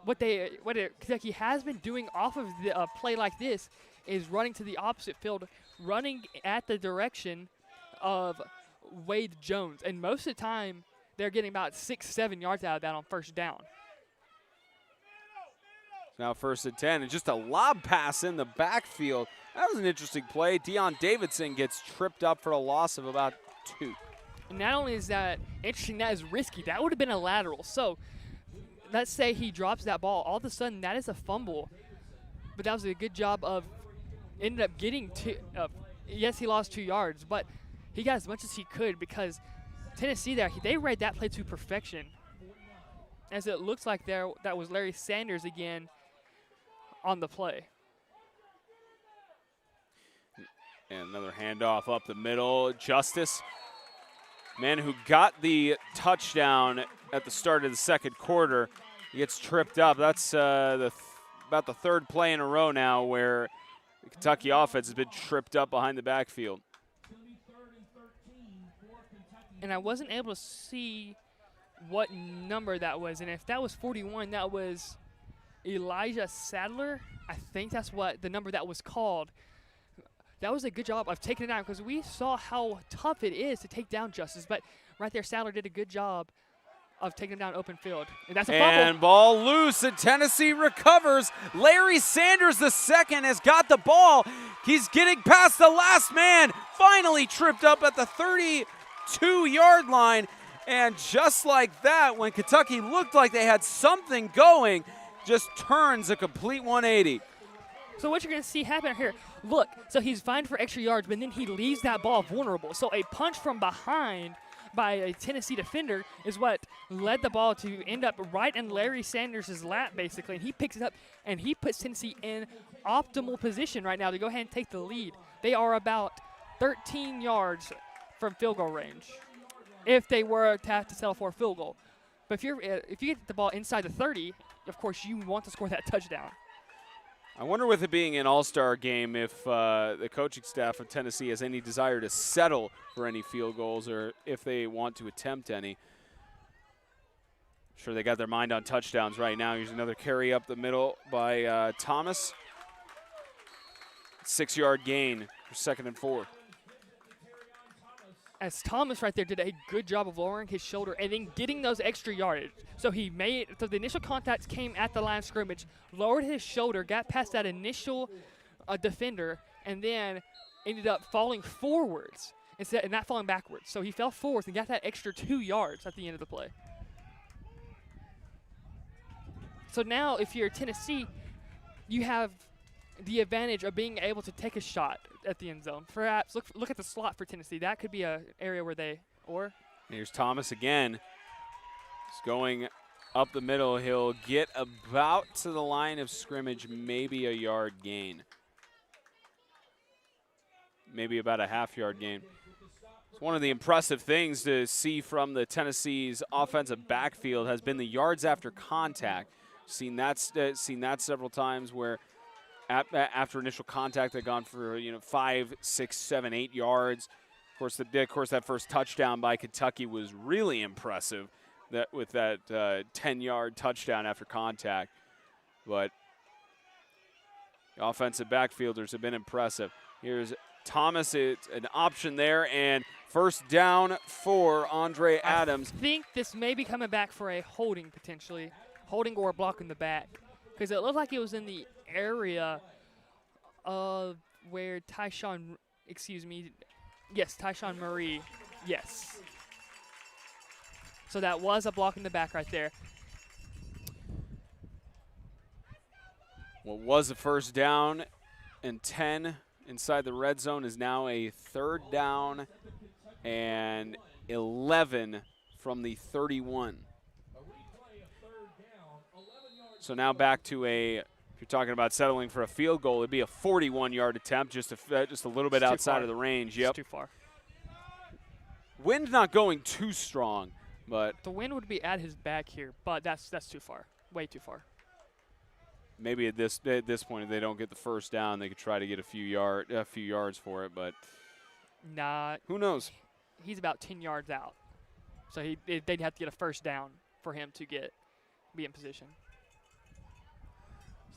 what Kentucky has been doing off of the play like this is running to the opposite field, running at the direction of Wade Jones, and most of the time they're getting about 6-7 yards out of that on first down. Now 1st and 10, and just a lob pass in the backfield. That was an interesting play. Deion Davidson gets tripped up for a loss of about 2. And not only is that interesting, that is risky. That would have been a lateral. So let's say he drops that ball. All of a sudden, that is a fumble. But that was a good job of ended up getting yes, he lost 2 yards, but he got as much as he could because Tennessee there, they read that play to perfection. As it looks like that was Larry Sanders again on the play. And another handoff up the middle. Justice, man who got the touchdown at the start of the 2nd quarter, he gets tripped up. That's about the 3rd play in a row now where the Kentucky offense has been tripped up behind the backfield. And I wasn't able to see what number that was. And if that was 41, that was Elijah Sadler. I think that's what the number that was called. That was a good job of taking it down because we saw how tough it is to take down Justice. But right there, Sadler did a good job of taking him down open field. And that's a fumble. And ball loose, and Tennessee recovers. Larry Sanders, the 2nd, has got the ball. He's getting past the last man. Finally tripped up at the 32-yard line. And just like that, when Kentucky looked like they had something going, just turns a complete 180. So what you're going to see happen here, look, so he's fined for extra yards, but then he leaves that ball vulnerable. So a punch from behind by a Tennessee defender is what led the ball to end up right in Larry Sanders' lap, basically. And he picks it up, and he puts Tennessee in optimal position right now to go ahead and take the lead. They are about 13 yards from field goal range if they were to have to settle for a field goal. But if you get the ball inside the 30, of course, you want to score that touchdown. I wonder, with it being an all-star game, if the coaching staff of Tennessee has any desire to settle for any field goals or if they want to attempt any. Sure, they got their mind on touchdowns right now. Here's another carry up the middle by Thomas. 6-yard gain for 2nd and 4. As Thomas right there did a good job of lowering his shoulder and then getting those extra yardage. So the initial contacts came at the line of scrimmage, lowered his shoulder, got past that initial defender, and then ended up falling forwards and not falling backwards. So he fell forwards and got that extra 2 yards at the end of the play. So now if you're Tennessee, you have the advantage of being able to take a shot at the end zone. Perhaps look at the slot for Tennessee. That could be an area where here's Thomas again. He's going up the middle. He'll get about to the line of scrimmage, maybe a yard gain. Maybe about a half-yard gain. It's one of the impressive things to see from the Tennessee's offensive backfield has been the yards after contact. Seen that several times where after initial contact they've gone for 5, 6, 7, 8 yards. Of course, that first touchdown by Kentucky was really impressive. With that 10-yard touchdown after contact, but the offensive backfielders have been impressive. Here's Thomas, it's an option there, and first down for Andre Adams. I think this may be coming back for a holding potentially, holding or a block in the back, because it looked like it was in the area of where Tyshawn Marie, yes. So that was a block in the back right there. What was a first down and 10 inside the red zone is now a third down and 11 from the 31. So now back to if you're talking about settling for a field goal, it'd be a 41-yard attempt, just a little bit outside of the range. Yep. It's too far. Wind not going too strong. But the wind would be at his back here, but that's too far, way too far. Maybe at this point, if they don't get the first down, they could try to get a few yards for it. But nah, who knows? He's about 10 yards out, so they'd have to get a first down for him to be in position.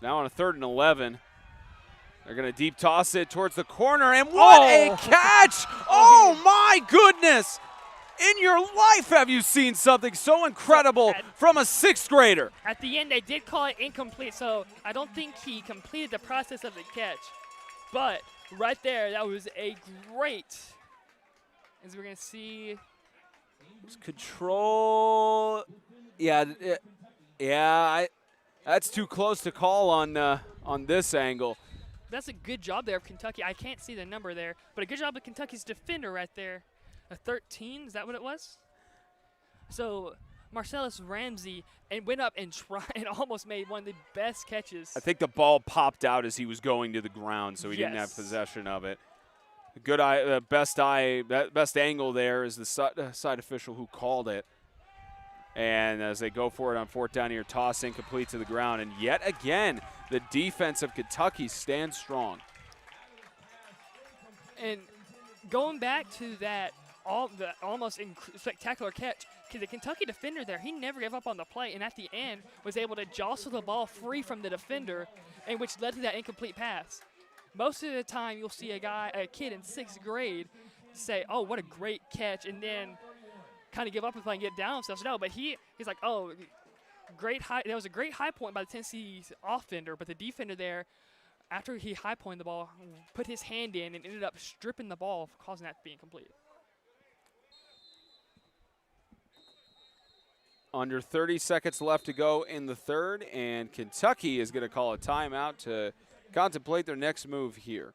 So now on a 3rd and 11, they're going to deep toss it towards the corner, and what a catch! Oh my goodness! In your life, have you seen something so incredible from a 6th grader? At the end, they did call it incomplete, so I don't think he completed the process of the catch. But right there, that was a great, as we're going to see. Control. That's too close to call on this angle. That's a good job there of Kentucky. I can't see the number there, but a good job of Kentucky's defender right there. A 13, is that what it was? So Marcellus Ramsey went up and tried and almost made one of the best catches. I think the ball popped out as he was going to the ground, so he didn't have possession of it. Good eye, best angle there is the side official who called it. And as they go for it on 4th down here, toss incomplete to the ground. And yet again, the defense of Kentucky stands strong. And going back to that almost spectacular catch, because the Kentucky defender there, he never gave up on the play, and at the end was able to jostle the ball free from the defender, and which led to that incomplete pass. Most of the time, you'll see a kid in 6th grade say, "Oh, what a great catch," and then kind of give up and play and get down himself. No, but he's like, "Oh, great high." There was a great high point by the Tennessee offender, but the defender there, after he high pointed the ball, put his hand in and ended up stripping the ball, causing that to be incomplete. Under 30 seconds left to go in the 3rd, and Kentucky is going to call a timeout to contemplate their next move here.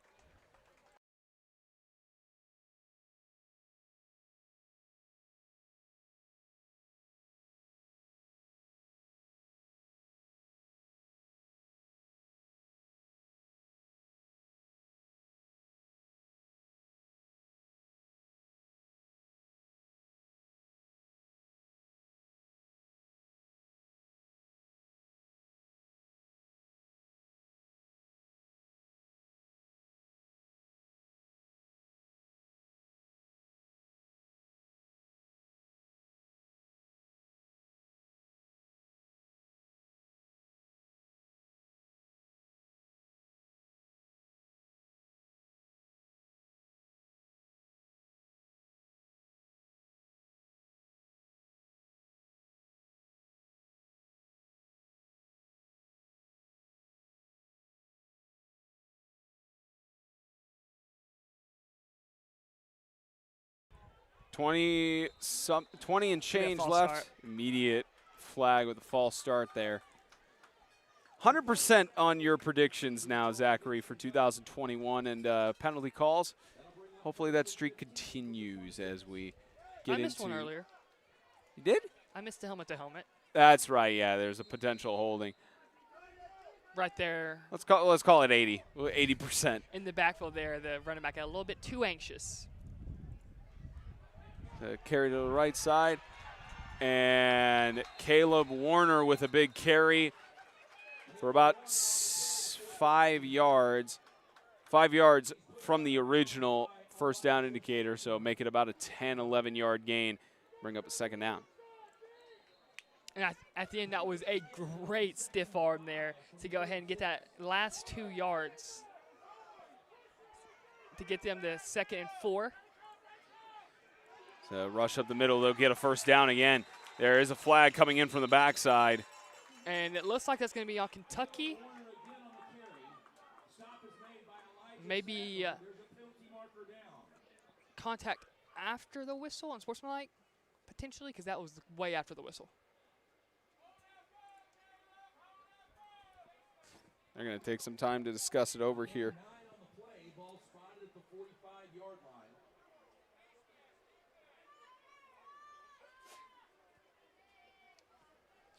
Twenty and change left. Start. Immediate flag with a false start there. 100% on your predictions now, Zachary, for 2021 and penalty calls. Hopefully that streak continues as we get into. I missed one earlier. You did? I missed the helmet to helmet. That's right. Yeah, there's a potential holding. Right there. Let's call it 80. 80%. In the backfield there, the running back got a little bit too anxious. Carry to the right side. And Caleb Warner with a big carry for about 5 yards. 5 yards from the original first down indicator, so make it about a 10, 11-yard gain. Bring up a second down. And at the end, that was a great stiff arm there to go ahead and get that last 2 yards to get them to 2nd and 4. So rush up the middle, they'll get a first down again. There is a flag coming in from the backside. And it looks like that's going to be on Kentucky. Maybe contact after the whistle on sportsmanlike, potentially, because that was way after the whistle. They're going to take some time to discuss it over here.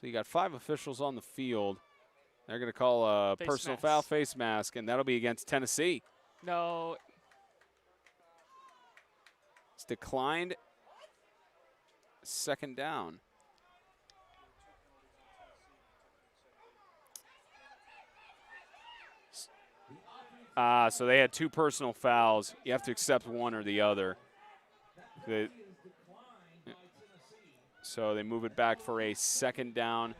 So you got 5 officials on the field. They're going to call a personal foul, face mask, and that'll be against Tennessee. No. It's declined. Second down. So they had 2 personal fouls. You have to accept one or the other. So they move it back for a second down,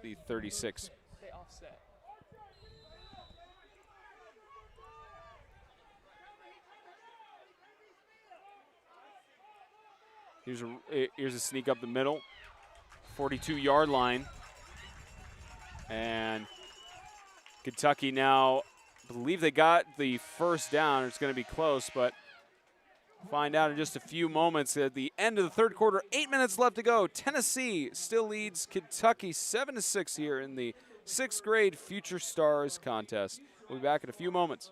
the 36. They offset. Here's a sneak up the middle, 42-yard line. And Kentucky now, I believe they got the first down. It's going to be close, but find out in just a few moments. At the end of the third quarter, 8 minutes left to go. Tennessee still leads Kentucky 7-6 here in the 6th grade Future Stars contest. We'll be back in a few moments.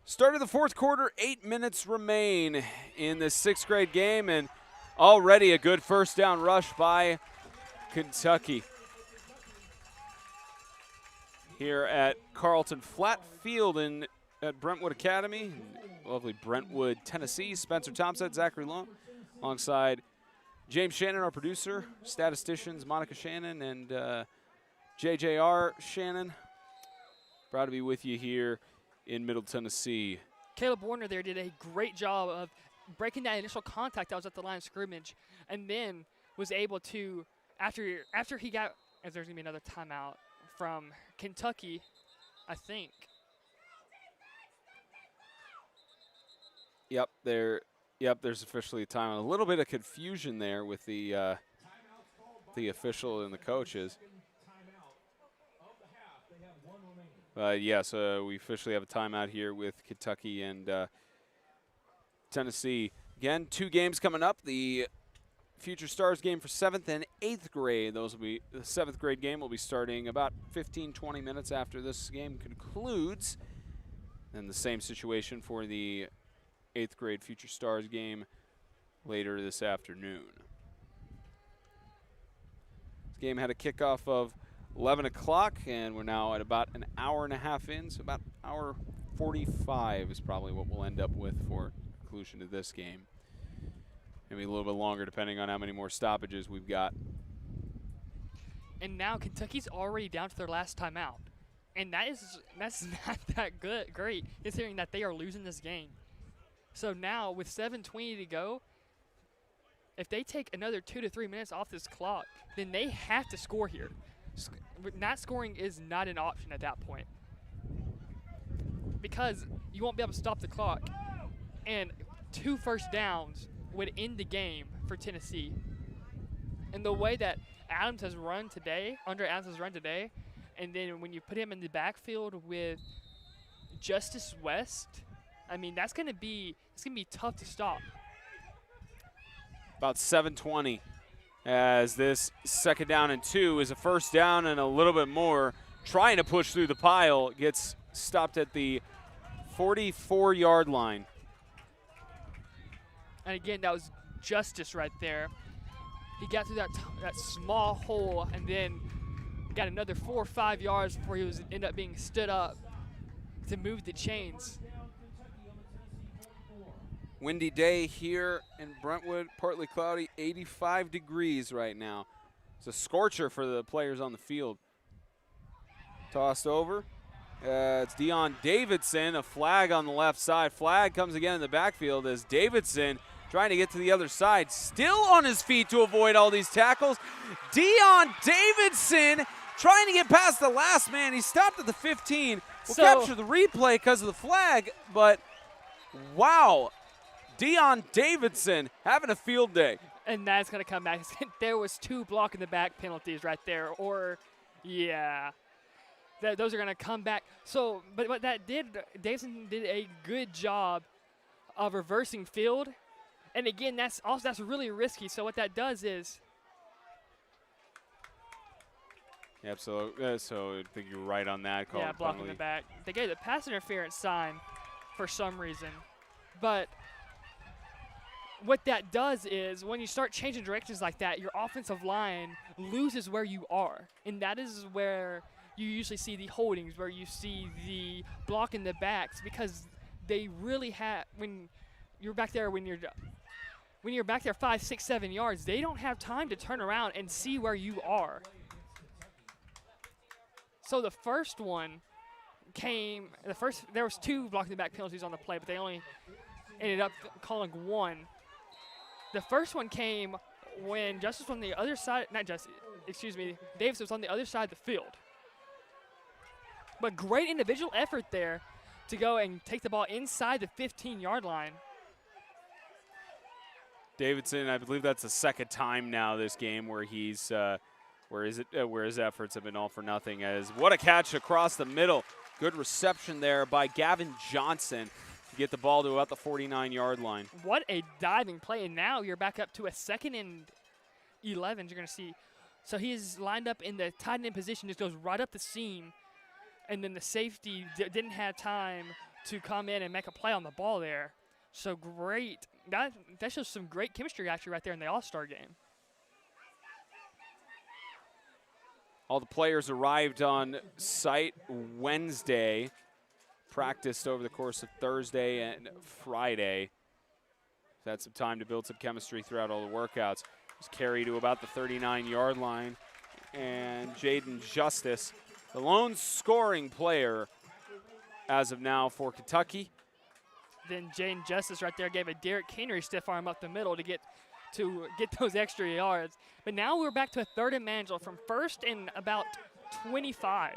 Start of the fourth quarter, 8 minutes remain in the 6th grade game, and already a good first down rush by Kentucky here at Carlton Flat Field at Brentwood Academy. Lovely Brentwood, Tennessee. Spencer Thompson, Zachary Long, alongside James Shannon, our producer, statisticians Monica Shannon and JJR Shannon. Proud to be with you here in Middle Tennessee. Caleb Warner there did a great job of breaking that initial contact that was at the line of scrimmage, and then was able to, after he got, as there's going to be another timeout from Kentucky, I think. Yep, there's officially a timeout. A little bit of confusion there with the official and the coaches. Yes, we officially have a timeout here with Kentucky and Tennessee. Again, 2 games coming up. The Future Stars game for 7th and 8th grade. Those will be the 7th grade game will be starting about 15-20 minutes after this game concludes. And the same situation for the 8th grade Future Stars game later this afternoon. This game had a kickoff of 11 o'clock, and we're now at about an hour and a half in, so about hour 45 is probably what we'll end up with for conclusion to this game. Maybe a little bit longer depending on how many more stoppages we've got. And now Kentucky's already down to their last timeout. And that's not that great, considering that they are losing this game. So now with 7:20 to go, if they take another 2 to 3 minutes off this clock, then they have to score here. Not scoring is not an option at that point, because you won't be able to stop the clock. And 2 first downs would end the game for Tennessee. And the way that Adams has run today, and then when you put him in the backfield with Justice West, I mean, it's gonna be tough to stop. About 7:20 as this 2nd down and 2 is a first down and a little bit more. Trying to push through the pile, gets stopped at the 44-yard line. And again, that was Justice right there. He got through that small hole and then got another 4 or 5 yards before he was ended up being stood up to move the chains. Windy day here in Brentwood, partly cloudy, 85 degrees right now. It's a scorcher for the players on the field. Tossed over. It's Dion Davidson, a flag on the left side. Flag comes again in the backfield as Davidson trying to get to the other side. Still on his feet to avoid all these tackles. Dion Davidson trying to get past the last man. He stopped at the 15. We'll capture the replay because of the flag, but wow. Dion Davidson having a field day. And that's going to come back. There was 2 block in the back penalties right there. Or, yeah. Those are going to come back. So, but what that did, Davidson did a good job of reversing field. And again, that's really risky. So what that does is. Yep, so I think you're right on that. Yeah, blocking the back. They gave the pass interference sign for some reason. But what that does is when you start changing directions like that, your offensive line loses where you are. And that is where you usually see the holdings, where you see the block in the backs, because they really have, when you're back there 5, 6, 7 yards, they don't have time to turn around and see where you are. So the first one came, there was 2 blocking the back penalties on the play, but they only ended up calling 1. The first one came when Justice was on the other side, Davis was on the other side of the field. But great individual effort there to go and take the ball inside the 15-yard line. Davidson, I believe that's the 2nd time now this game where he's where his efforts have been all for nothing. As what a catch across the middle. Good reception there by Gavin Johnson to get the ball to about the 49-yard line. What a diving play, and now you're back up to a 2nd and 11, you're going to see. So he is lined up in the tight end position, just goes right up the seam, and then the safety didn't have time to come in and make a play on the ball there. So great. That shows some great chemistry actually right there in the All-Star game. All the players arrived on site Wednesday, practiced over the course of Thursday and Friday. Had some time to build some chemistry throughout all the workouts. Was carried to about the 39-yard line. And Jaden Justice, the lone scoring player as of now for Kentucky. Then Jaden Justice right there gave a Derrick Henry stiff arm up the middle to get those extra yards. But now we're back to a 3rd and manageable from 1st and about 25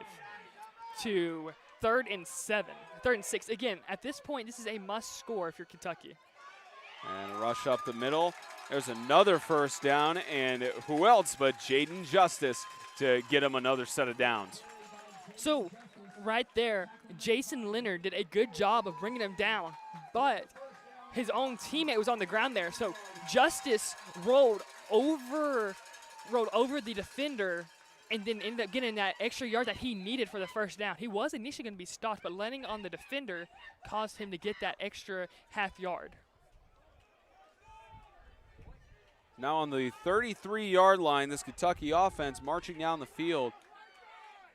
to 3rd and 7, 3rd and 6. Again, at this point, this is a must score if you're Kentucky. And a rush up the middle. There's another first down, and who else but Jaden Justice to get him another set of downs. So right there, Jason Leonard did a good job of bringing him down, but his own teammate was on the ground there. So Justice rolled over the defender and then ended up getting that extra yard that he needed for the first down. He was initially going to be stopped, but landing on the defender caused him to get that extra half yard. Now on the 33-yard line, this Kentucky offense marching down the field.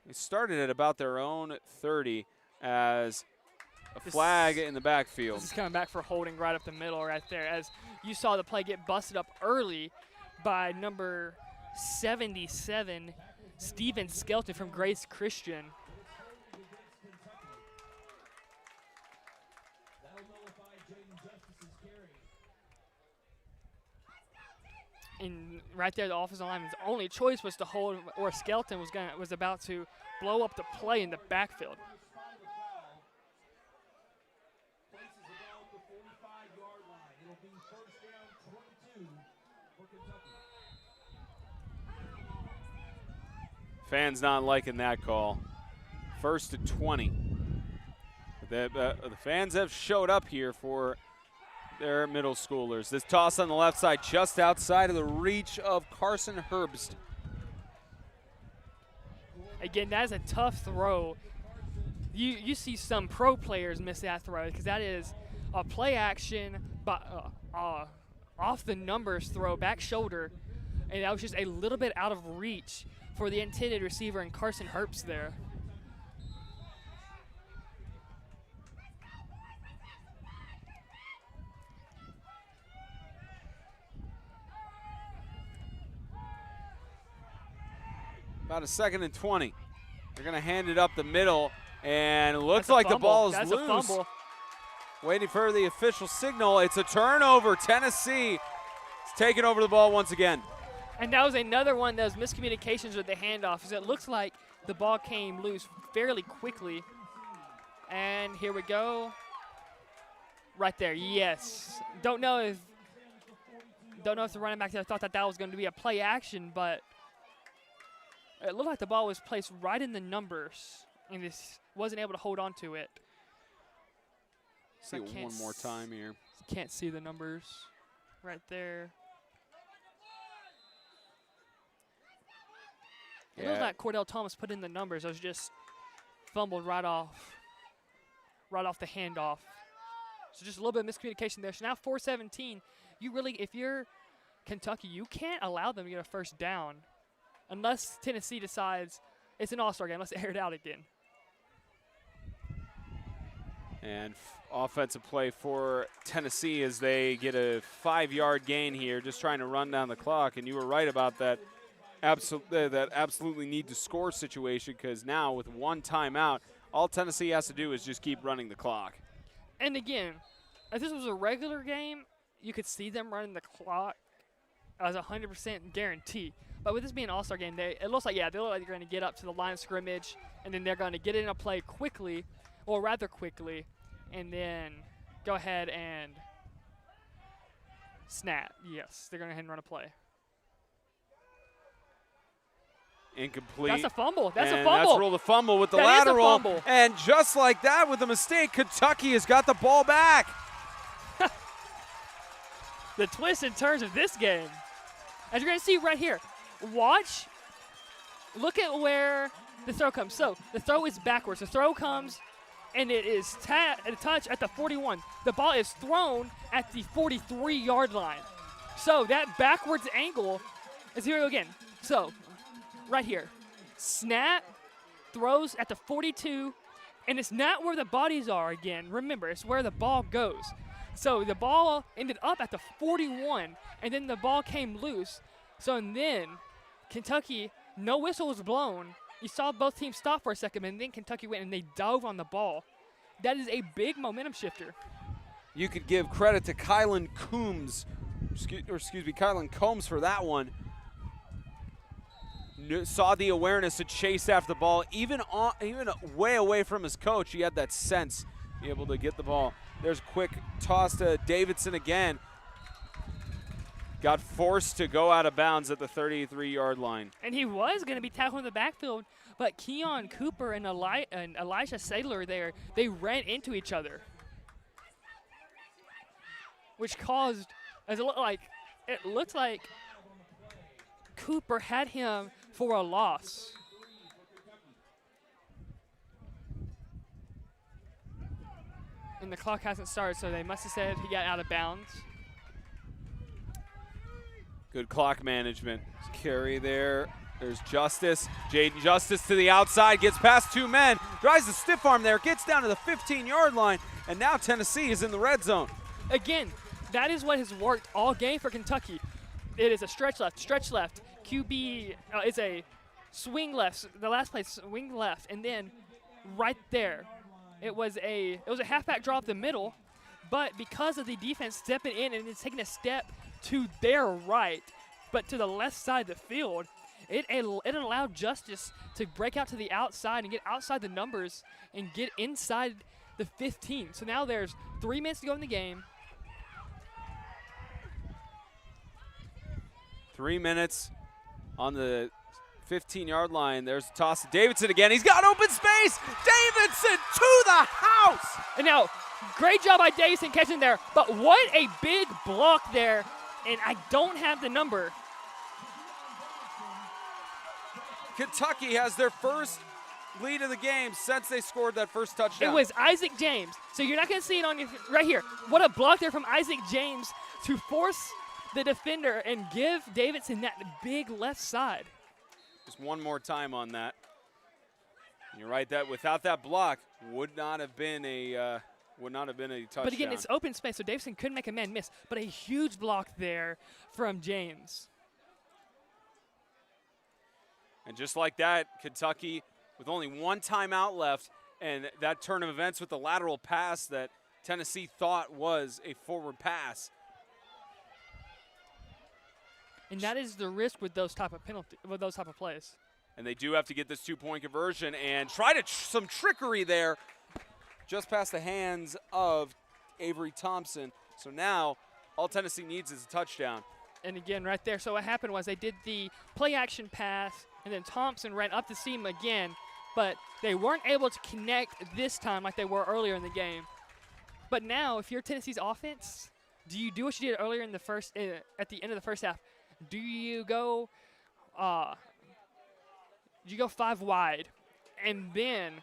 They started at about their own 30 as a flag in the backfield. This is coming back for holding right up the middle right there, as you saw the play get busted up early by number 77, Steven Skelton from Grace Christian. And right there, the offensive lineman's only choice was to hold, or Skelton was about to blow up the play in the backfield. Fans not liking that call. 1st and 20. The fans have showed up here for their middle schoolers. This toss on the left side just outside of the reach of Carson Herbst. Again, that is a tough throw. You see some pro players miss that throw because that is a play action off the numbers throw, back shoulder, and that was just a little bit out of reach for the intended receiver and Carson Herbst there. About a 2nd and 20. They're going to hand it up the middle, and it looks like the ball is loose. A fumble. Waiting for the official signal. It's a turnover. Tennessee is taking over the ball once again. And that was another one of those miscommunications with the handoff, because it looks like the ball came loose fairly quickly. And here we go. Right there, yes. Don't know if the running back there thought that was going to be a play action, but it looked like the ball was placed right in the numbers, and this wasn't able to hold on to it. See it one more time here. Can't see the numbers right there. It looked like Cordell Thomas put in the numbers. It was just fumbled right off the handoff. So just a little bit of miscommunication there. So now 4-17. If you're Kentucky, you can't allow them to get a first down unless Tennessee decides it's an all-star game. Let's air it out again. And offensive play for Tennessee as they get a 5-yard gain here, just trying to run down the clock. And you were right about that. That absolutely need to score situation, because now with one timeout, all Tennessee has to do is just keep running the clock. And again, if this was a regular game, you could see them running the clock as 100% guarantee. But with this being an all-star game, it looks like, they're going to get up to the line of scrimmage, and then they're going to get in a play quickly, or rather quickly, and then go ahead and snap. Yes, they're going to go ahead and run a play. Incomplete. That's a fumble. That's a and fumble. That's ruled a fumble with the that lateral. Is a fumble. And just like that, with a mistake, Kentucky has got the ball back. The twists and turns of this game. As you're going to see right here, watch. Look at where the throw comes. So the throw is backwards. The throw comes, and it is a touch at the 41. The ball is thrown at the 43-yard line. So that backwards angle is here again. So right here, snap, throws at the 42, and it's not where the bodies are again. Remember, it's where the ball goes. So the ball ended up at the 41, and then the ball came loose. So and then Kentucky, no whistle was blown. You saw both teams stop for a second, and then Kentucky went and they dove on the ball. That is a big momentum shifter. You could give credit to Kylan Combs for that one. Saw the awareness to chase after the ball, even way away from his coach. He had that sense, be able to get the ball. There's a quick toss to Davidson again. got forced to go out of bounds at the 33-yard line. And he was going to be tackled in the backfield, but Keon Cooper and Elijah Sadler there, they ran into each other, which caused, it looked like Cooper had him for a loss. And the clock hasn't started, so they must have said he got out of bounds. Good clock management. Carry there. There's Justice. Jaden Justice to the outside, gets past two men, drives the stiff arm there, gets down to the 15-yard line, and now Tennessee is in the red zone. Again, that is what has worked all game for Kentucky. It is a stretch left. QB is a swing left. The last play, swing left, and then right there, it was a halfback draw up the middle, but because of the defense stepping in and it's taking a step to their right, but to the left side of the field, it allowed Justice to break out to the outside and get outside the numbers and get inside the 15. So now there's 3 minutes to go in the game. 3 minutes on the 15-yard line. There's a toss to Davidson again. He's got open space. Davidson to the house. And now, great job by Davidson catching there, but what a big block there, and I don't have the number. Kentucky has their first lead of the game since they scored that first touchdown. It was Isaac James. So you're not going to see it on your right here. What a block there from Isaac James to force the defender and give Davidson that big left side. Just one more time on that. And you're right, that without that block would not have been a touchdown. But again, it's open space, so Davidson couldn't make a man miss. But a huge block there from James. And just like that, Kentucky, with only one timeout left, and that turn of events with the lateral pass that Tennessee thought was a forward pass. And that is the risk with those type of plays. And they do have to get this two-point conversion and try to some trickery there, just past the hands of Avery Thompson. So now all Tennessee needs is a touchdown. And again, right there. So what happened was they did the play-action pass, and then Thompson ran up the seam again, but they weren't able to connect this time like they were earlier in the game. But now, if you're Tennessee's offense, do you do what you did earlier in the at the end of the first half? Do you go 5 wide and then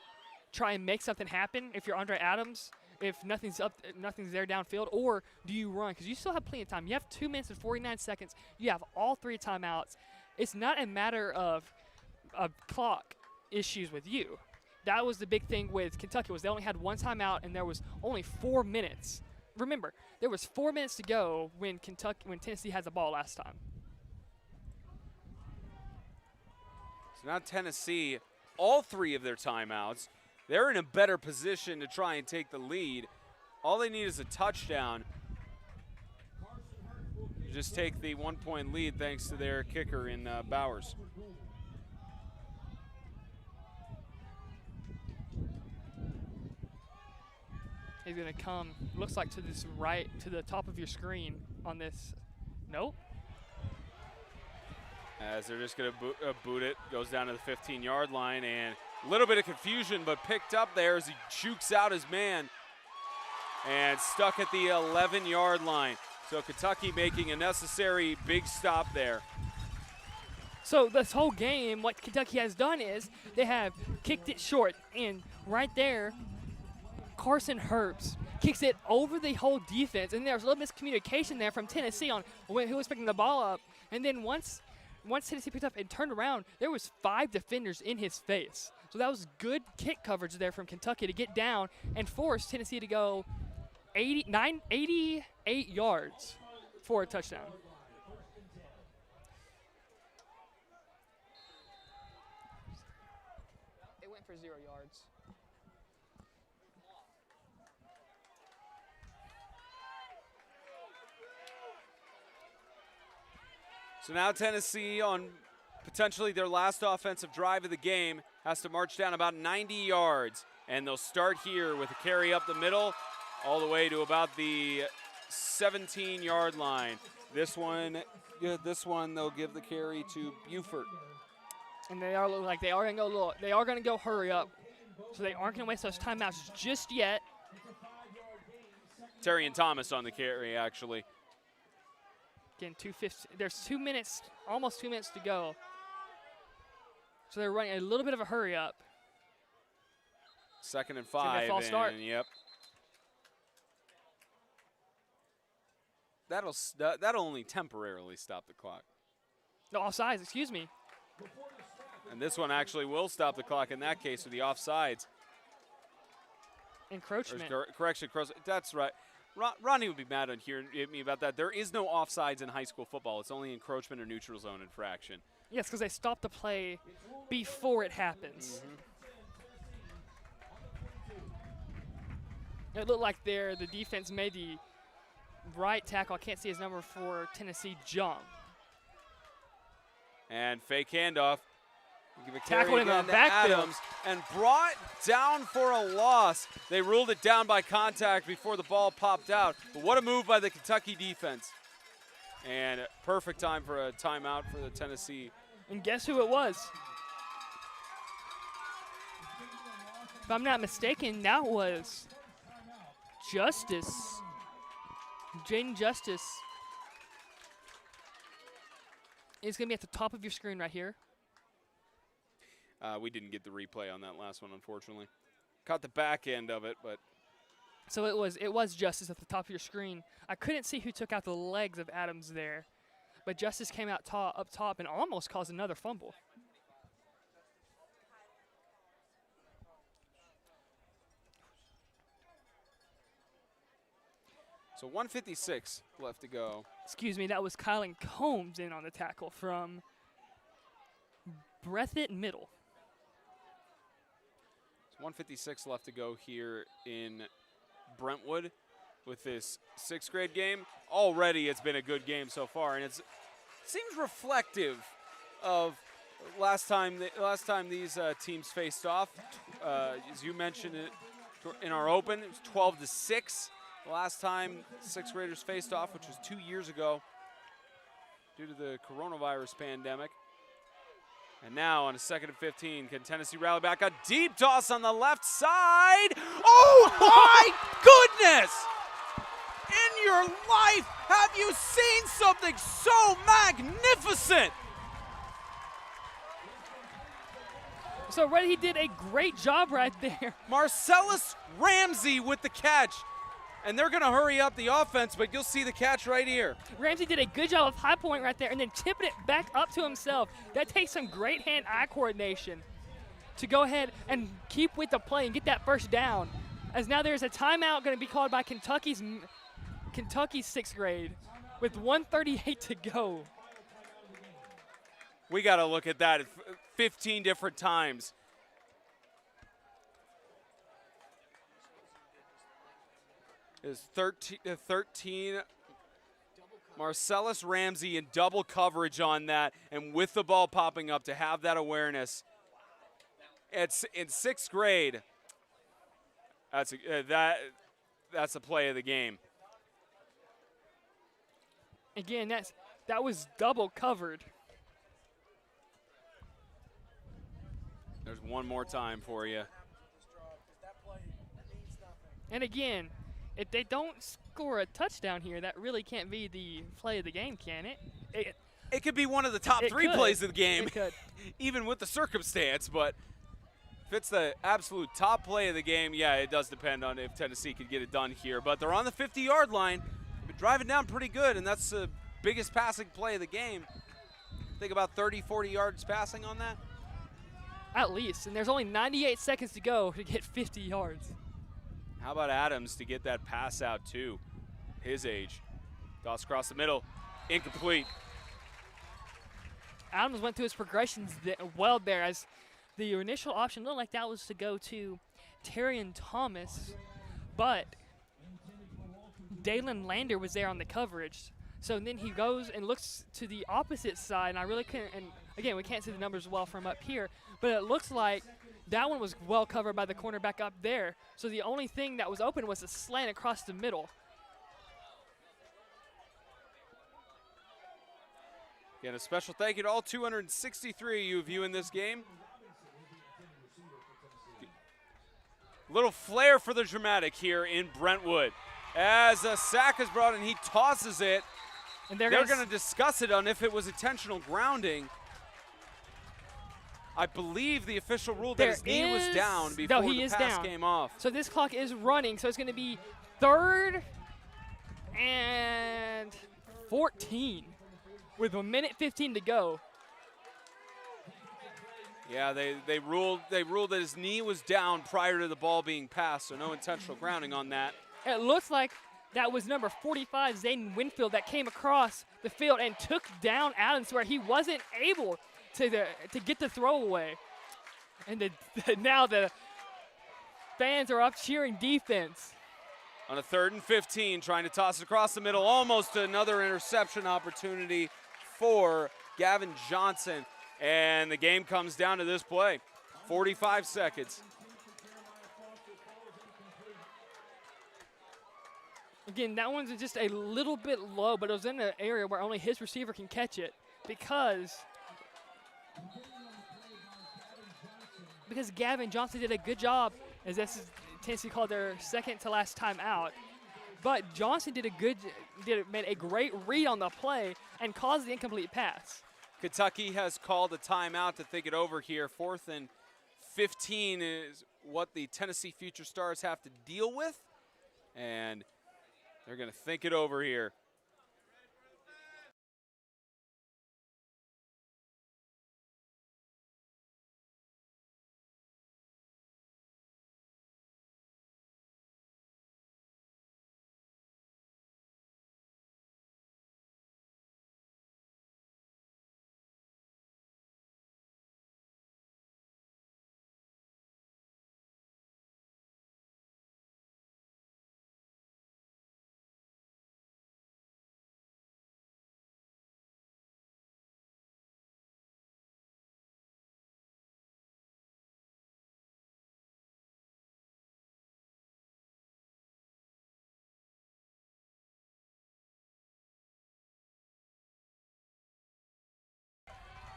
try and make something happen if you're Andre Adams, if nothing's there downfield, or do you run? Because you still have plenty of time. You have 2 minutes and 49 seconds. You have all 3 timeouts. It's not a matter of clock issues with you. That was the big thing with Kentucky, was they only had 1 timeout and there was only 4 minutes. Remember, there was 4 minutes to go when Tennessee had the ball last time. So now Tennessee, all 3 of their timeouts, they're in a better position to try and take the lead. All they need is a touchdown. Just take the 1-point lead thanks to their kicker in Bowers. He's going to come, looks like to this right, to the top of your screen on this. Nope. As they're just going to boot it, goes down to the 15-yard line, and a little bit of confusion, but picked up there as he jukes out his man and stuck at the 11-yard line. So Kentucky making a necessary big stop there. So this whole game, what Kentucky has done is they have kicked it short, and right there, Carson Herbst kicks it over the whole defense, and there's a little miscommunication there from Tennessee on who was picking the ball up, and then once Tennessee picked up and turned around, there was 5 defenders in his face. So that was good kick coverage there from Kentucky to get down and force Tennessee to go 88 yards for a touchdown. It went for 0 yards. So now Tennessee, on potentially their last offensive drive of the game, has to march down about 90 yards. And they'll start here with a carry up the middle all the way to about the 17-yard line. This one they'll give the carry to Buford. And they are looking like they are going to go hurry up. So they aren't going to waste those timeouts just yet. Terry and Thomas on the carry, actually. Again, 2:15. There's 2 minutes, almost 2 minutes to go. So they're running a little bit of a hurry up. 2nd and 5. False start. Yep. That'll only temporarily stop the clock. No, offsides, excuse me. And this one actually will stop the clock in that case with the offsides. Encroachment. Correction, that's right. Ronnie would be mad on hearing me about that. There is no offsides in high school football. It's only encroachment or neutral zone infraction. Yes, because they stop the play before it happens. It looked like the defense made the right tackle, I can't see his number, for Tennessee, jump. And fake handoff. Give a Tackled in the to backfield. Adams and brought down for a loss. They ruled it down by contact before the ball popped out. But what a move by the Kentucky defense. And perfect time for a timeout for the Tennessee. And guess who it was? If I'm not mistaken, that was Justice. Jaden Justice. It's going to be at the top of your screen right here. We didn't get the replay on that last one, unfortunately. Caught the back end of it, but. So it was Justice at the top of your screen. I couldn't see who took out the legs of Adams there, but Justice came out up top and almost caused another fumble. So 1:56 left to go. Excuse me, that was Kylan Combs in on the tackle from Breathitt Middle. 1:56 left to go here in Brentwood with this 6th grade game. Already it's been a good game so far, and it seems reflective of last time these teams faced off. As you mentioned it in our open, it was 12-6 the last time 6th graders faced off, which was 2 years ago due to the coronavirus pandemic. And now on a 2nd and 15, can Tennessee rally back? A deep toss on the left side. Oh my goodness! In your life, have you seen something so magnificent? So he did a great job right there. Marcellus Ramsey with the catch. And they're going to hurry up the offense, but you'll see the catch right here. Ramsey did a good job of high point right there and then tipping it back up to himself. That takes some great hand-eye coordination to go ahead and keep with the play and get that first down. As now there's a timeout going to be called by Kentucky's 6th grade with 1:38 to go. We got to look at that 15 different times. Is 13 Marcellus Ramsey in double coverage on that, and with the ball popping up to have that awareness. It's in 6th grade. That's the play of the game. Again, that was double covered. There's one more time for you. And again, if they don't score a touchdown here, that really can't be the play of the game, can it? It could be one of the top 3 plays of the game, it could. even with the circumstance. But if it's the absolute top play of the game, yeah, it does depend on if Tennessee could get it done here. But they're on the 50-yard line. They've been driving down pretty good, and that's the biggest passing play of the game. Think about 30, 40 yards passing on that? At least, and there's only 98 seconds to go to get 50 yards. How about Adams to get that pass out too? His age. Toss across the middle. Incomplete. Adams went through his progressions well there, as the initial option looked like that was to go to Terrion Thomas, but Dalen Lander was there on the coverage. So then he goes and looks to the opposite side, and I really couldn't, and again, we can't see the numbers well from up here, but it looks like that one was well covered by the cornerback up there. So the only thing that was open was a slant across the middle. Again, a special thank you to all 263 you viewing this game. Little flair for the dramatic here in Brentwood. As a sack is brought in, he tosses it. And they're going to discuss it on if it was intentional grounding. I believe the official ruled that his knee was down before the pass came off. So this clock is running, so it's going to be 3rd and 14 with 1:15 to go. Yeah, they ruled that his knee was down prior to the ball being passed, so no intentional grounding on that. It looks like that was number 45, Zayden Winfield, that came across the field and took down Adams where he wasn't able to get the throwaway. And now the fans are up cheering defense. On a 3rd and 15, trying to toss it across the middle, almost another interception opportunity for Gavin Johnson. And the game comes down to this play, 45 seconds. Again, that one's just a little bit low, but it was in an area where only his receiver can catch it because Gavin Johnson did a good job, as this is Tennessee called their second to last time out. But Johnson made a great read on the play and caused the incomplete pass. Kentucky has called a timeout to think it over here. 4th and 15 is what the Tennessee Future Stars have to deal with. And they're going to think it over here.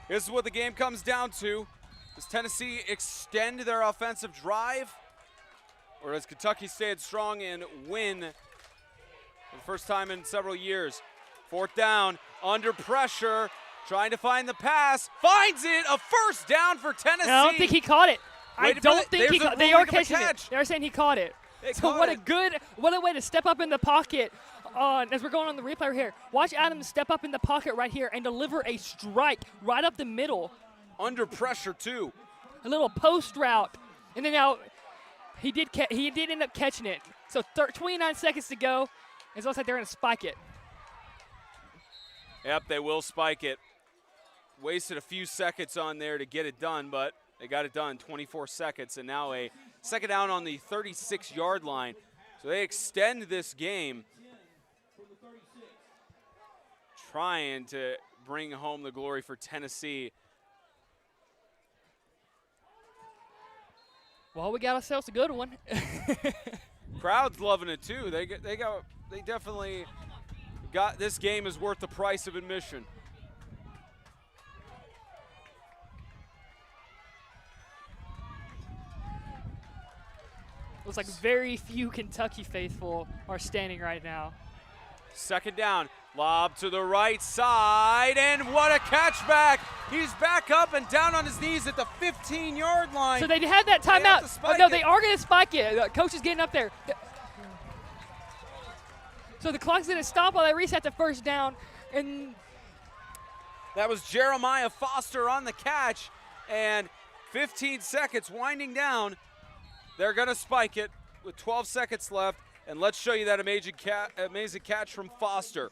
This is what the game comes down to. Does Tennessee extend their offensive drive? Or does Kentucky stay strong and win for the first time in several years? 4th down, under pressure, trying to find the pass. Finds it, a first down for Tennessee. I don't think he caught it. I don't think he caught it. They are catching it. They're saying he caught it. So what a way to step up in the pocket. As we're going on the replay right here, watch Adams step up in the pocket right here and deliver a strike right up the middle. Under pressure too. A little post route, and then now he did end up catching it. So 29 seconds to go. It looks like they're going to spike it. Yep, they will spike it. Wasted a few seconds on there to get it done, but they got it done. 24 seconds, and now a 2nd down on the 36-yard line. So they extend this game, trying to bring home the glory for Tennessee. Well, we got ourselves a good one. Crowd's loving it too. They definitely got this game is worth the price of admission. Looks like very few Kentucky faithful are standing right now. 2nd down, lob to the right side, and what a catchback. He's back up and down on his knees at the 15-yard line. So they had that timeout. Oh, no, they are going to spike it. The coach is getting up there. So the clock's going to stop while they reset the 1st down. And that was Jeremiah Foster on the catch, and 15 seconds winding down. They're going to spike it with 12 seconds left. And let's show you that amazing catch from Foster.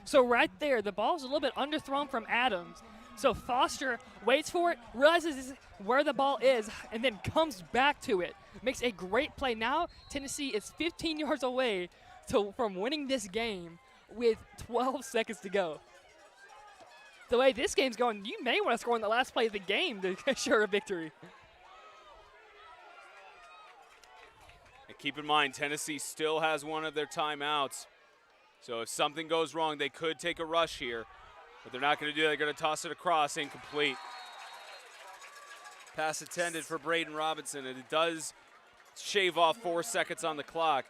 So right there, the ball's a little bit underthrown from Adams. So Foster waits for it, realizes where the ball is, and then comes back to it. Makes a great play. Now Tennessee is 15 yards away from winning this game with 12 seconds to go. The way this game's going, you may want to score in the last play of the game to assure a victory. Keep in mind, Tennessee still has one of their timeouts. So if something goes wrong, they could take a rush here. But they're not going to do that. They're going to toss it across, incomplete. Pass intended for Braden Robinson, and it does shave off 4 seconds on the clock.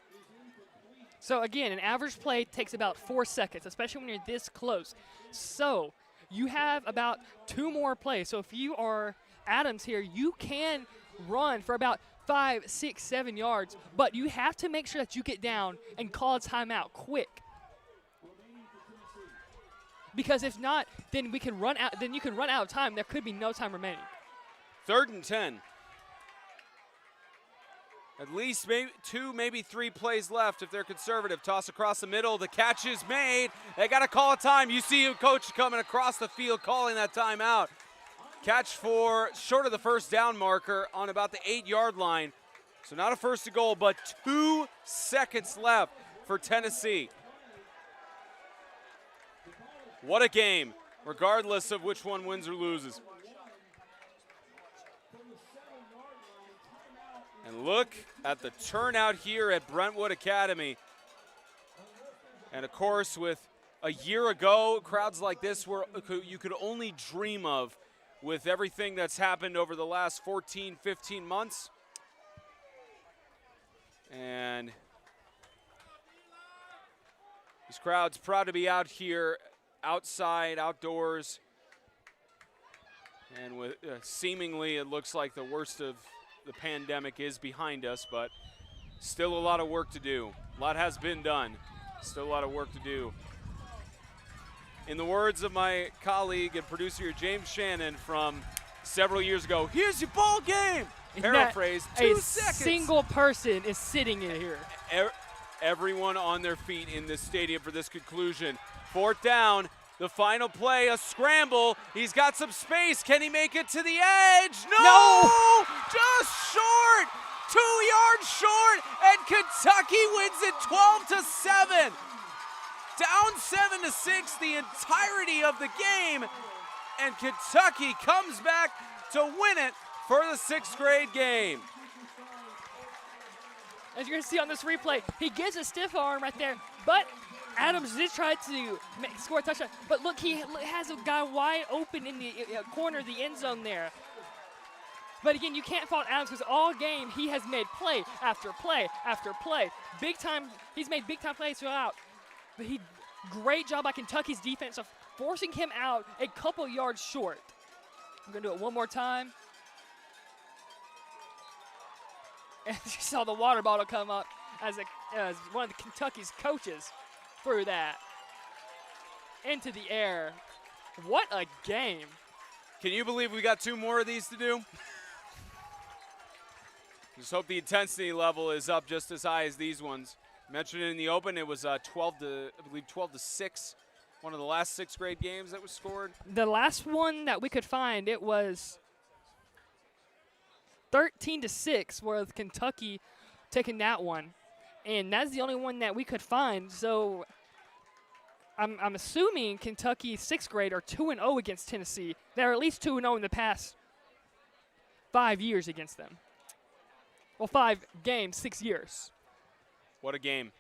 So again, an average play takes about 4 seconds, especially when you're this close. So you have about 2 more plays. So if you are Adams here, you can run for about 5, 6, 7 yards, but you have to make sure that you get down and call a timeout quick. Because if not, then we can run out. Then you can run out of time. There could be no time remaining. 3rd and 10. At least maybe 2, maybe 3 plays left if they're conservative. Toss across the middle. The catch is made. They got to call a time. You see a coach coming across the field calling that timeout. Catch for short of the first down marker on about the 8-yard line. So not a first to goal, but 2 seconds left for Tennessee. What a game, regardless of which one wins or loses. And look at the turnout here at Brentwood Academy. And of course, with a year ago, crowds like this were you could only dream of with everything that's happened over the last 14, 15 months. And these crowds proud to be out here, outside, outdoors. And with seemingly it looks like the worst of the pandemic is behind us, but still a lot of work to do. A lot has been done. Still a lot of work to do. In the words of my colleague and producer James Shannon from several years ago, here's your ball game. Paraphrase, 2 seconds. A single person is sitting in here. Everyone on their feet in this stadium for this conclusion. 4th down, the final play, a scramble. He's got some space. Can he make it to the edge? No! Just short! 2 yards short, and Kentucky wins it 12-7. Down 7-6 the entirety of the game, and Kentucky comes back to win it for the 6th grade game. As you're going to see on this replay, he gets a stiff arm right there, but Adams did try to score a touchdown. But look, he has a guy wide open in the corner of the end zone there. But again, you can't fault Adams because all game he has made play after play after play. Big time, he's made big time plays throughout. But great job by Kentucky's defense of forcing him out a couple yards short. I'm going to do it one more time. And you saw the water bottle come up as one of the Kentucky's coaches threw that into the air. What a game. Can you believe we got 2 more of these to do? Just hope the intensity level is up just as high as these ones. Mentioned in the open, it was 12-6. One of the last 6th grade games that was scored. The last one that we could find, it was 13-6, with Kentucky taking that one, and that's the only one that we could find. So I'm assuming Kentucky 6th grade are 2-0 against Tennessee. They're at least 2-0 in the past 5 years against them. Well, 5 games, 6 years. What a game.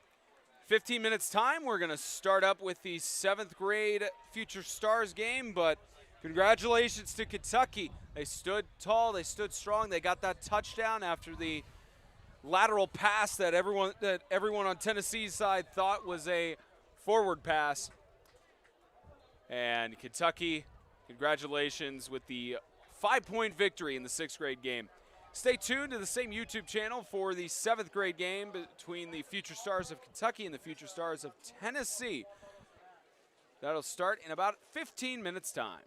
15 minutes time, we're going to start up with the 7th grade Future Stars game, but congratulations to Kentucky. They stood tall, they stood strong, they got that touchdown after the lateral pass that everyone on Tennessee's side thought was a forward pass. And Kentucky, congratulations with the 5-point victory in the 6th grade game. Stay tuned to the same YouTube channel for the 7th grade game between the Future Stars of Kentucky and the Future Stars of Tennessee. That'll start in about 15 minutes' time.